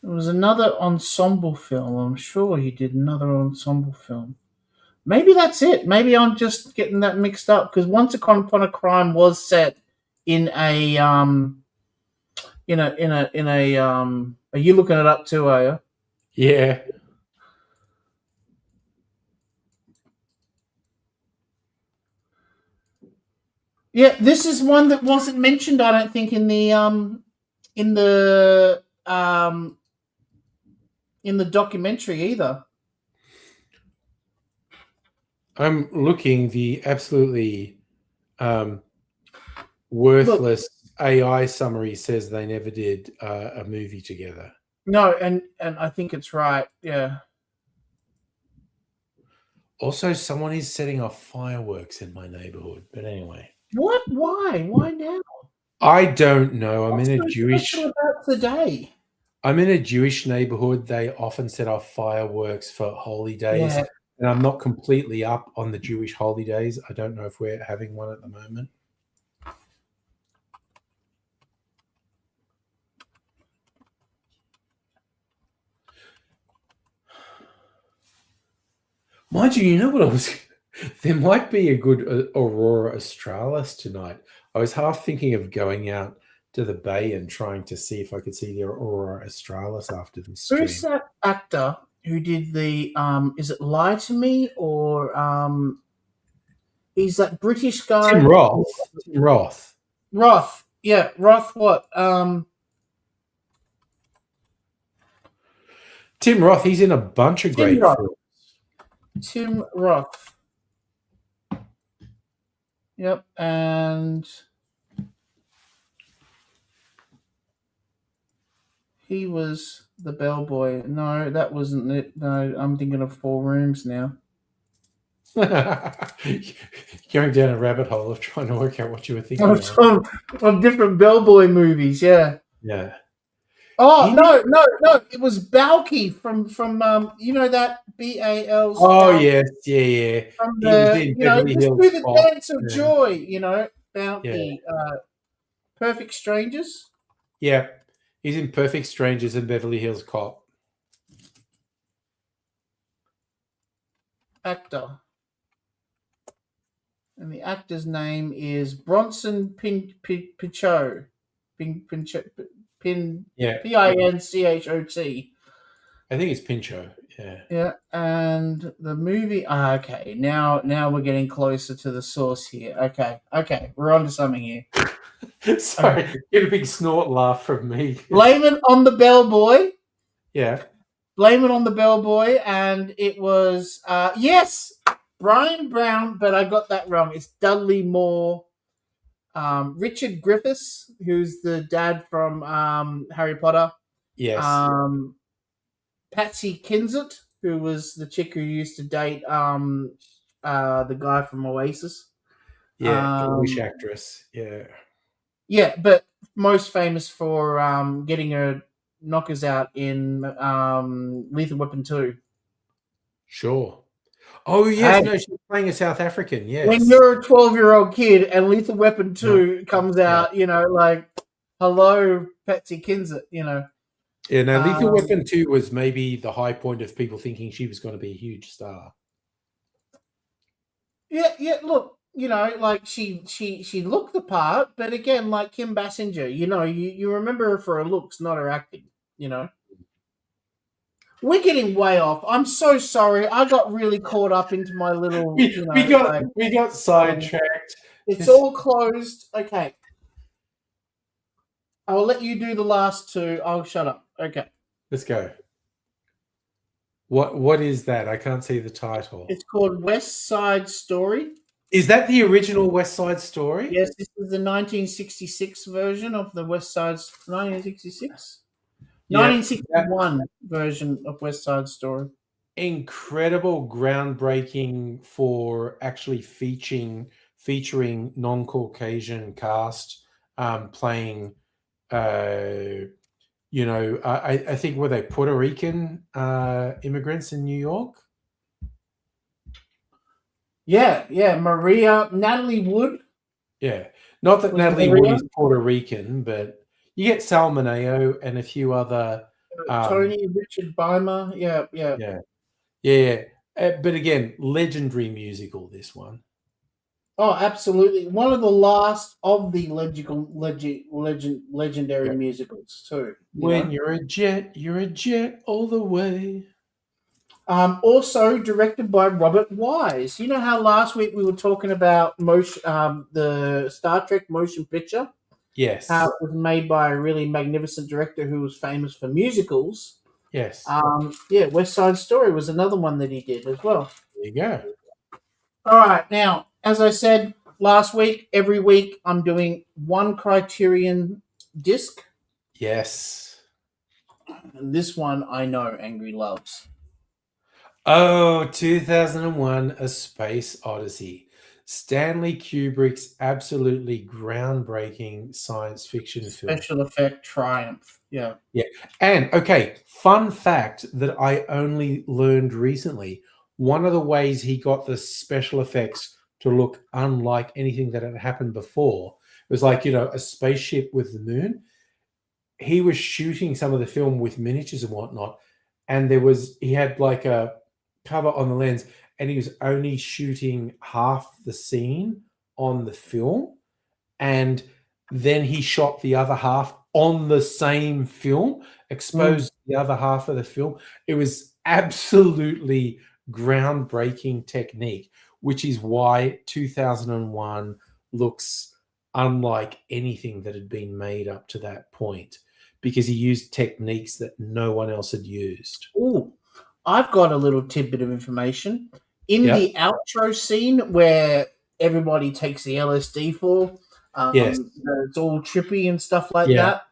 There was another ensemble film. I'm sure he did another ensemble film. Maybe that's it. Maybe I'm just getting that mixed up because Once Upon a Crime was set in a are you looking it up too, are you? Yeah. Yeah, this is one that wasn't mentioned, I don't think, in the documentary either. I'm looking. The absolutely worthless AI summary says they never did a movie together. No, and I think it's right. Yeah. Also, someone is setting off fireworks in my neighborhood. But anyway. What? Why? Why now? I don't know. I'm What's in so a Jewish. special about today? I'm in a Jewish neighborhood. They often set off fireworks for holy days. Yeah. And I'm not completely up on the Jewish holy days. I don't know if we're having one at the moment. Mind you, you know what I was... There might be a good Aurora Australis tonight. I was half thinking of going out to the bay and trying to see if I could see the Aurora Australis after this stream. Who's that actor who did the is it Lie to Me or he's that British guy? Tim Roth. Tim Roth. Roth. Yeah, Roth what? Tim Roth, he's in a bunch of great Roth. films. Tim Roth. Yep, and he was the bellboy. No, that wasn't it. No, I'm thinking of Four Rooms now. Going down a rabbit hole of trying to work out what you were thinking of different bellboy movies, yeah. Yeah. Oh, no. It was Balky from you know that BAL. Oh, yes. Yeah. From He was in Beverly let's Hills do the Cop. Dance of Joy, Balky. Perfect Strangers. Yeah. He's in Perfect Strangers and Beverly Hills Cop. Actor. And the actor's name is Bronson Pinchot. Pinchot. I think it's Pinchot. Yeah. Yeah, and the movie. Okay, now we're getting closer to the source here. Okay, we're on to something here. Sorry, get a big snort laugh from me. Blame it on the bellboy. Yeah. Blame it on the bellboy, and it was yes, Brian Brown, but I got that wrong. It's Dudley Moore. Richard Griffiths, who's the dad from Harry Potter. Yes. Patsy Kensit, who was the chick who used to date the guy from Oasis. Yeah, English actress. Yeah. Yeah, but most famous for getting her knockers out in Lethal Weapon 2. Sure. Oh, yes. Hey. No, she's playing a South African. Yes. When you're a 12-year-old kid and Lethal Weapon 2 comes out, like, hello, Patsy Kensit, Yeah, no, Lethal Weapon 2 was maybe the high point of people thinking she was going to be a huge star. Yeah. Look, like she looked the part, but again, like Kim Basinger, you remember her for her looks, not her acting. We're getting way off. I'm so sorry. I got really caught up into my little, We got sidetracked. it's all closed. Okay. I'll let you do the last two. I'll shut up. Okay. Let's go. What is that? I can't see the title. It's called West Side Story. Is that the original West Side Story? Yes, this is the 1966 version of the West Side. 1966. Yeah, 1961 version of West Side Story. Incredible, groundbreaking for actually featuring non-Caucasian cast playing. I think were they Puerto Rican immigrants in New York? Yeah, Natalie Wood. Yeah, not that Was Natalie Maria? Wood is Puerto Rican, but you get Salmoneo and a few other. Tony Richard Beimer. Yeah. But again, legendary musical. This one. Oh, absolutely! One of the last of the legendary musicals too. When you're a jet all the way. Also directed by Robert Wise. You know how last week we were talking about the Star Trek motion picture? Yes. How it was made by a really magnificent director who was famous for musicals. Yes. West Side Story was another one that he did as well. There you go. All right, now, as I said last week, every week I'm doing one Criterion disc. Yes. And this one I know Angry loves. Oh, 2001 A Space Odyssey. Stanley Kubrick's absolutely groundbreaking science fiction film. Special effect triumph. Yeah. And, okay, fun fact that I only learned recently. One of the ways he got the special effects to look unlike anything that had happened before was like, a spaceship with the moon. He was shooting some of the film with miniatures and whatnot. And he had like a cover on the lens, and he was only shooting half the scene on the film, and then he shot the other half on the same film, exposed the other half of the film. It was absolutely groundbreaking technique, which is why 2001 looks unlike anything that had been made up to that point, because he used techniques that no one else had used. Ooh, I've got a little tidbit of information. In the outro scene where everybody takes the LSD for, Yes. it's all trippy and stuff like that.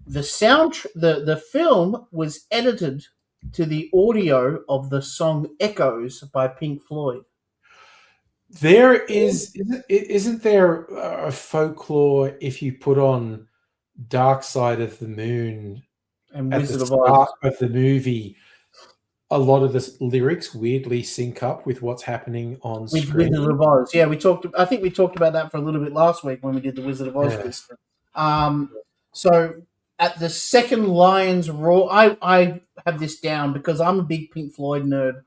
The film was edited to the audio of the song Echoes by Pink Floyd. There isn't there a folklore if you put on Dark Side of the Moon And at Wizard the of Oz. start of the movie, a lot of the lyrics weirdly sync up with what's happening on With screen. Wizard of Oz. Yeah, I think we talked about that for a little bit last week when we did the Wizard of Oz Yeah. list. So at the second Lion's Roar, I have this down because I'm a big Pink Floyd nerd.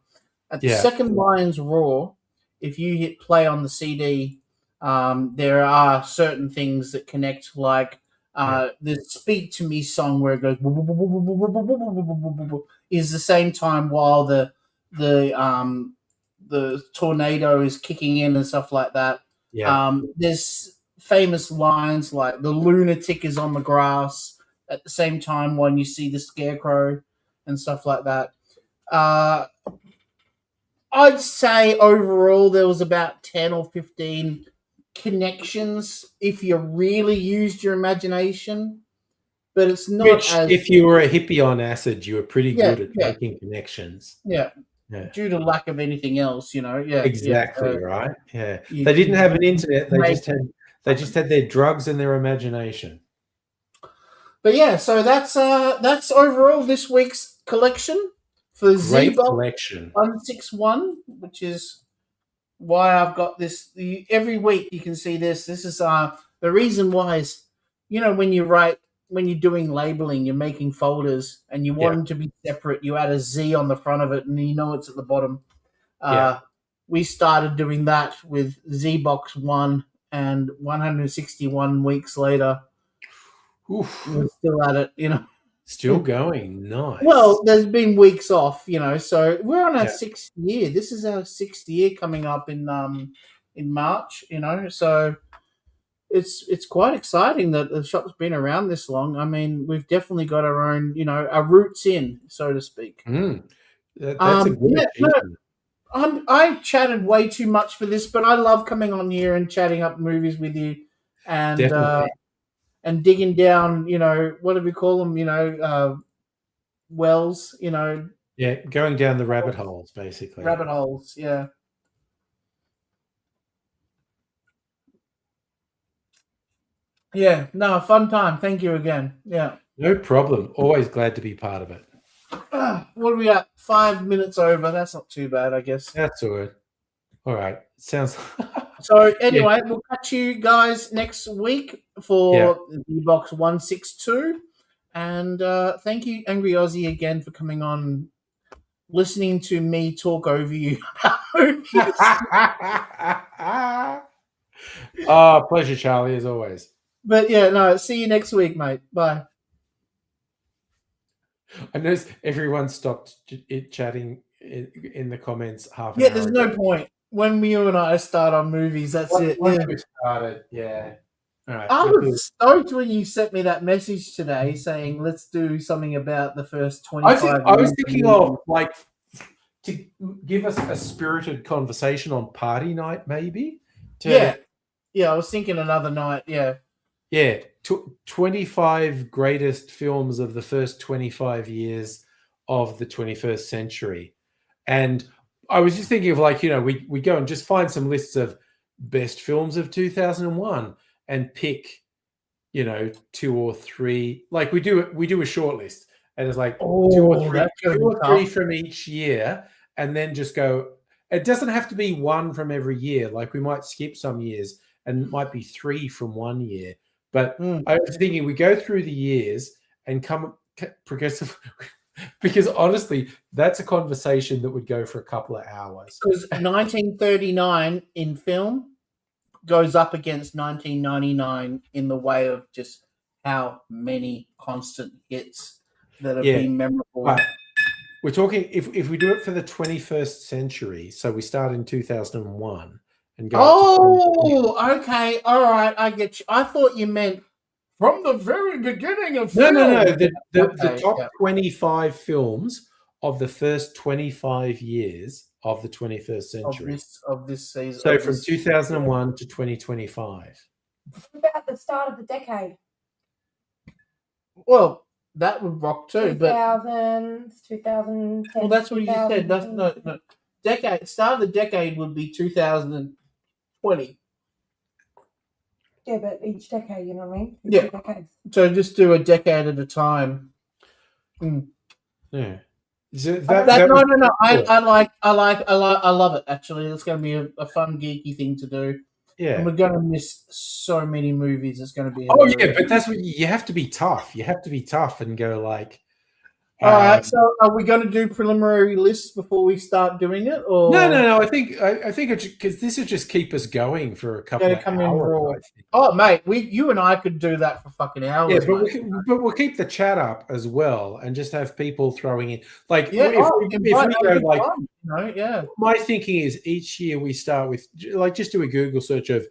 At the second Lion's Roar, if you hit play on the CD, there are certain things that connect, like the Speak to Me song where it goes is the same time while the tornado is kicking in and stuff like that. There's famous lines like the lunatic is on the grass at the same time when you see the scarecrow and stuff like that. I'd say overall there was about 10 or 15 connections if you really used your imagination, but it's not if you were a hippie on acid, you were pretty good at making connections. Yeah. Due to lack of anything else, Exactly, right? Yeah. They didn't have an internet, they just had their drugs and their imagination. But yeah, so that's overall this week's collection for Great Z-Box collection. 161, which is why I've got this. Every week you can see this. This is the reason why is, when you're doing labeling, you're making folders and you want them to be separate, you add a Z on the front of it and it's at the bottom. we started doing that with Z-Box 1, and 161 weeks later, Oof. we're still at it. Still going. Nice. Well, there's been weeks off, so we're on our Yeah. 6th year. This is our 6th year coming up in March, so it's quite exciting that the shop's been around this long. I mean, we've definitely got our own, our roots in, so to speak. That's a good yeah, no, achievement. I chatted way too much for this, but I love coming on here and chatting up movies with you, and Definitely. and digging down, what do we call them? Wells, Yeah, going down the rabbit holes, basically. rabbit holes. Yeah. Yeah. No, fun time. Thank you again. Yeah. No problem. Always glad to be part of it. What are we at? 5 minutes over. That's not too bad, I guess. That's all right. All right. Sounds. So anyway, we'll catch you guys next week for the box 162. And thank you, Angry Aussie, again for coming on, listening to me talk over you about movies. Pleasure, Charlie, as always. But yeah, no, see you next week, mate. Bye. I noticed everyone stopped chatting in the comments half an Yeah, hour there's ago. no point. When you and I start on movies, that's it. Once Yeah. we started, yeah. All right. I was stoked when you sent me that message today saying, let's do something about the first 25 years. I was thinking of, like, to give us a spirited conversation on party night, maybe? Yeah, I was thinking another night, yeah. Yeah, 25 greatest films of the first 25 years of the 21st century. And I was just thinking of, like, we go and just find some lists of best films of 2001 and pick, 2 or 3. Like we do a short list, and it's like 2 or 3 from each year, and then just go. It doesn't have to be one from every year. Like we might skip some years, and it might be 3 from one year. But I was thinking we go through the years and come progressive. Because honestly, that's a conversation that would go for a couple of hours. Because 1939 in film goes up against 1999 in the way of just how many constant hits that have been memorable. But we're talking, if we do it for the 21st century, so we start in 2001 and go. Oh, okay, all right, I get you. I thought you meant from the very beginning of film. No. The top 25 films of the first 25 years of the 21st century. Of this season. So from 2001 to 2025. About the start of the decade. Well, that would rock too. 2000s, 2010. Well, that's what you said. That's no. Decade. Start of the decade would be 2020. Yeah, but each decade, you know what I mean? Yeah. Decades. So just do a decade at a time. Yeah. So no. I love it. Actually, it's going to be a fun, geeky thing to do. Yeah. And we're going to miss so many movies. It's going to be. Oh yeah, but that's what you have to be tough. You have to be tough and go like. All right. So, are we going to do preliminary lists before we start doing it, or no? I think because this will just keep us going for a couple of hours. Oh, mate, you and I could do that for fucking hours. Yeah, but we'll keep the chat up as well, and just have people throwing in. Like, if we go like, my thinking is each year we start with, like, just do a Google search of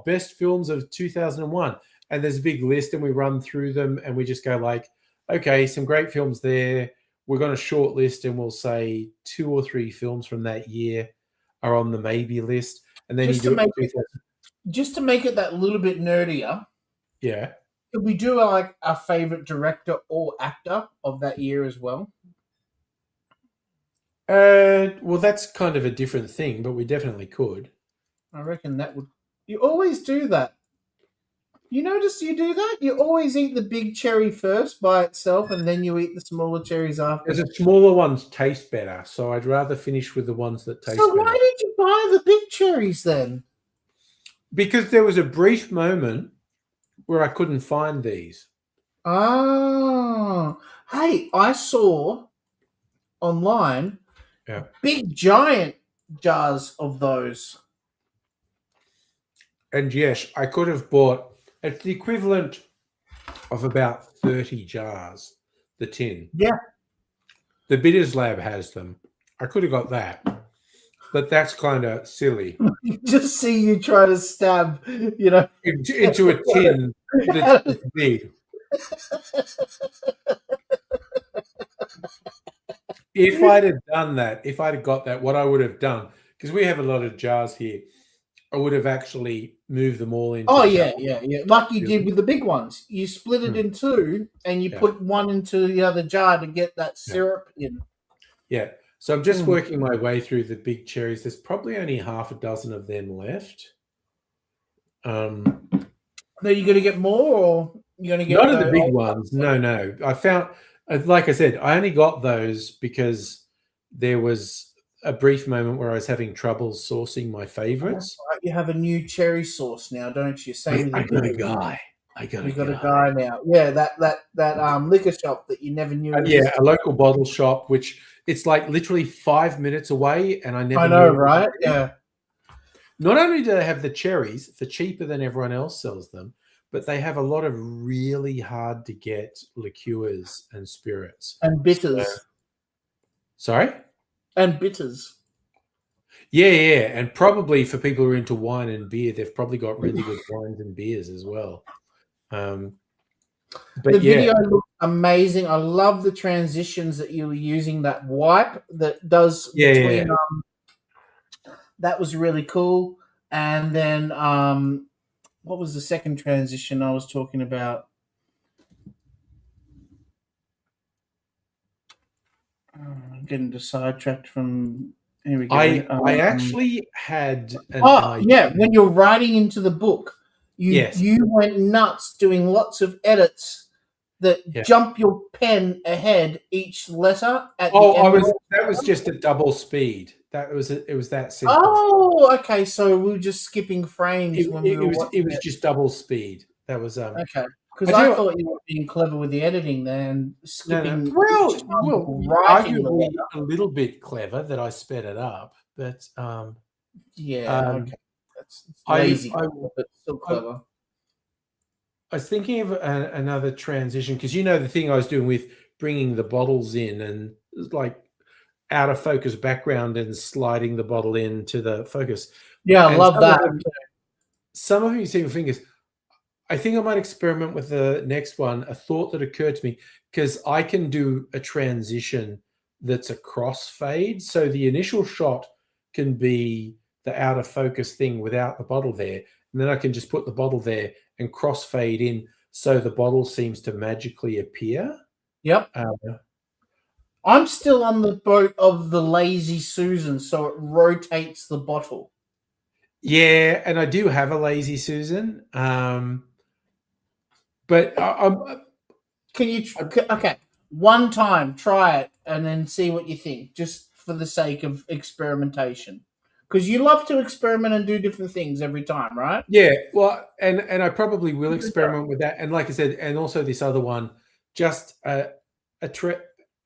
best films of 2001, and there's a big list, and we run through them, and we just go like, okay, some great films there. We're going to short list, and we'll say 2 or 3 films from that year are on the maybe list, and then just to make it that little bit nerdier. Yeah. Could we do like our favorite director or actor of that year as well? Well, that's kind of a different thing, but we definitely could. I reckon that would. You always do that. You notice you do that? You always eat the big cherry first by itself, and then you eat the smaller cherries after. Because the smaller ones taste better, so I'd rather finish with the ones that taste better. So why did you buy the big cherries then? Because there was a brief moment where I couldn't find these. Oh. Hey, I saw online big giant jars of those. And yes, I could have bought. It's the equivalent of about 30 jars. The tin. Yeah. The Bitters Lab has them. I could have got that, but that's kind of silly. Just see you try to stab, Into a tin that's big. If I'd have done that, if I'd have got that, what I would have done, because we have a lot of jars here, I would have actually moved them all into. Oh yeah, like you did with the big ones. You split it in two, and you put one into the other jar to get that syrup in. Yeah. So I'm just working my way through the big cherries. There's probably only half a dozen of them left. Are you going to get more, or you're going to get not of the big ones? No. I found, like I said, I only got those because there was a brief moment where I was having trouble sourcing my favorites. Right, you have a new cherry sauce now, don't you? I got a guy. You got a guy now. Yeah, that liquor shop that you never knew. Yeah, a local bottle shop, which it's like literally 5 minutes away, and I never. I know, right? Yeah. Not only do they have the cherries for cheaper than everyone else sells them, but they have a lot of really hard to get liqueurs and spirits and bitters. Sorry? And bitters. Yeah, and probably for people who are into wine and beer, they've probably got really good wines and beers as well. But the video looks amazing. I love the transitions that you were using. That wipe that does between. That was really cool. And then, what was the second transition I was talking about? I'm getting sidetracked from. Here we go. I actually had. When you're writing into the book, you went nuts doing lots of edits that jump your pen ahead each letter. That was just a double speed. It was that simple. Oh, okay. So we were just skipping frames it was just double speed. That was okay. Because I thought you were being clever with the editing there and skipping. No. Well, arguably a little bit clever that I sped it up, but okay. That's lazy, but still clever. I was thinking of another transition because the thing I was doing with bringing the bottles in and like out of focus background and sliding the bottle into the focus. Yeah, I love that. Some of you see my fingers. I think I might experiment with the next one. A thought that occurred to me, because I can do a transition that's a crossfade. So the initial shot can be the out of focus thing without the bottle there. And then I can just put the bottle there and crossfade in so the bottle seems to magically appear. Yep. I'm still on the boat of the Lazy Susan, so it rotates the bottle. Yeah, and I do have a Lazy Susan. But can you? Okay, one time try it and then see what you think, just for the sake of experimentation. Because you love to experiment and do different things every time, right? Yeah, well, and I probably will experiment with that. And like I said, and also this other one, just a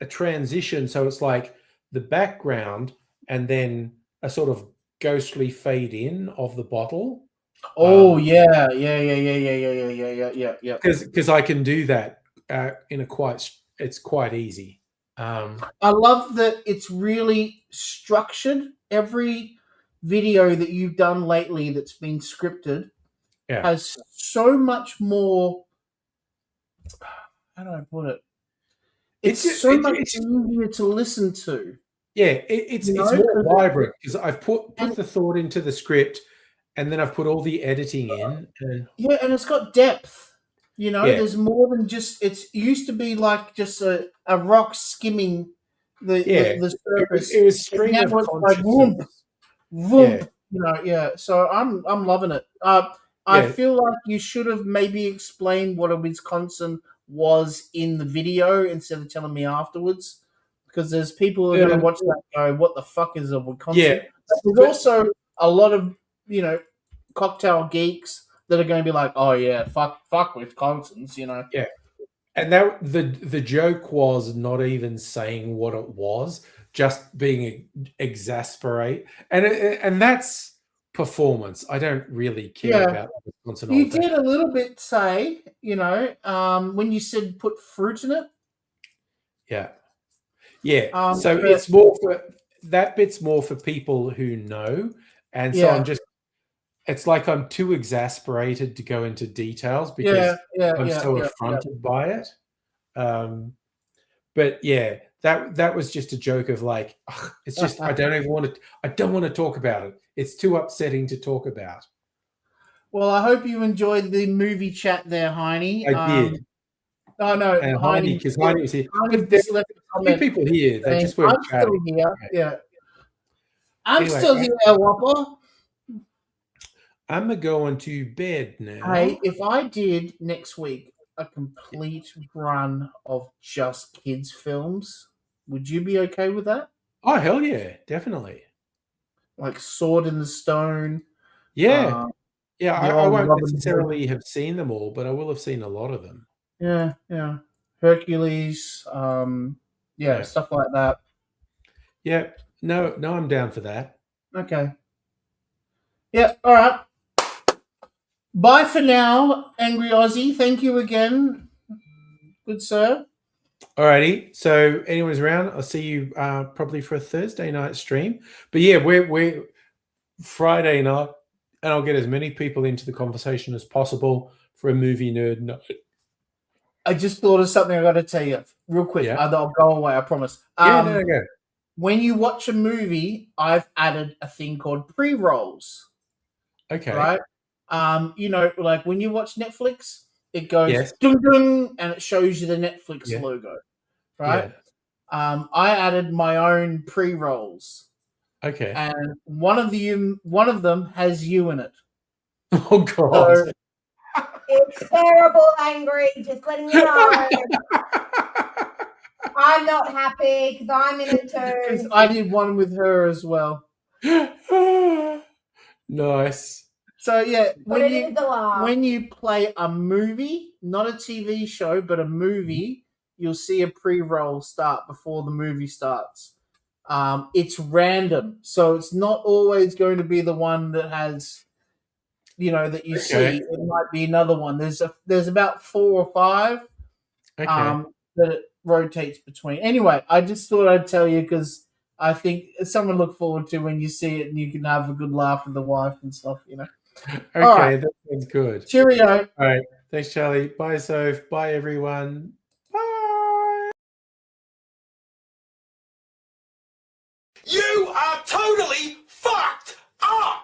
transition. So it's like the background and then a sort of ghostly fade in of the bottle. Oh yeah. Because I can do that it's quite easy. I love that it's really structured. Every video that you've done lately that's been scripted has so much more. How do I put it? It's so much easier to listen to. Yeah, it's more vibrant because I've put the thought into the script. And then I've put all the editing in. And it's got depth. There's more than just. It used to be like just a rock skimming the surface. It was stream of consciousness. Like, whoomp. So I'm loving it. I feel like you should have maybe explained what a Wisconsin was in the video instead of telling me afterwards, because there's people who are going to watch that and go, "What the fuck is a Wisconsin?" Yeah. There's also a lot of cocktail geeks that are going to be like, "Oh yeah, fuck Wisconsins," Yeah, And that the joke was not even saying what it was, just being exasperate, and that's performance. I don't really care Yeah. about the response and all You of that. did a little bit say, when you said put fruit in it. Yeah, yeah. So but- it's more for that bit's more for people who know, and so Yeah. it's like I'm too exasperated to go into details because I'm so affronted by it. But yeah, that was just a joke of like, ugh, it's just I don't want to talk about it. It's too upsetting to talk about. Well, I hope you enjoyed the movie chat there, Heine. I did. Oh no, And Heine, because Heine was here. Heine But there's just left a a few comment people here. They saying, just weren't I'm chatting. still here. Yeah. I'm Anyway, still here, El Whopper. I'm going to bed now. Hey, if I did next week a complete run of just kids films, would you be okay with that? Oh hell yeah, definitely. Like Sword in the Stone. Yeah. Yeah, the I old won't Robin Hood. necessarily have seen them all, but I will have seen a lot of them. Yeah. Hercules. Yeah. Stuff like that. Yeah. No, I'm down for that. Okay. Yeah, all right. Bye for now, Angry Aussie. Thank you again. Good sir. Alrighty. So anyone's around, I'll see you probably for a Thursday night stream. But yeah, we're Friday night, and I'll get as many people into the conversation as possible for a movie nerd night. I just thought of something I got to tell you real quick. Yeah. I'll go away, I promise. No. When you watch a movie, I've added a thing called pre-rolls. Okay. Right? Like when you watch Netflix, it goes Yes. ding ding, and it shows you the Netflix Yeah. logo. Right? Yeah. I added my own pre-rolls. Okay. And one of them has you in it. Oh God. So, It's terrible, Angry. Just letting you know. I'm not happy because I'm in it 'cause too. I did one with her as well. Nice. So yeah, But it is the laugh. when you play a movie, not a TV show, but a movie, you'll see a pre-roll start before the movie starts. It's random, so it's not always going to be the one that has, that you see. It might be another one. There's about 4 or 5 Okay. that it rotates between. Anyway, I just thought I'd tell you because I think it's something to look forward to when you see it and you can have a good laugh with the wife and stuff. Okay, right. that sounds good. Cheerio. All right. Thanks, Charlie. Bye, Soph. Bye, everyone. Bye. You are totally fucked up!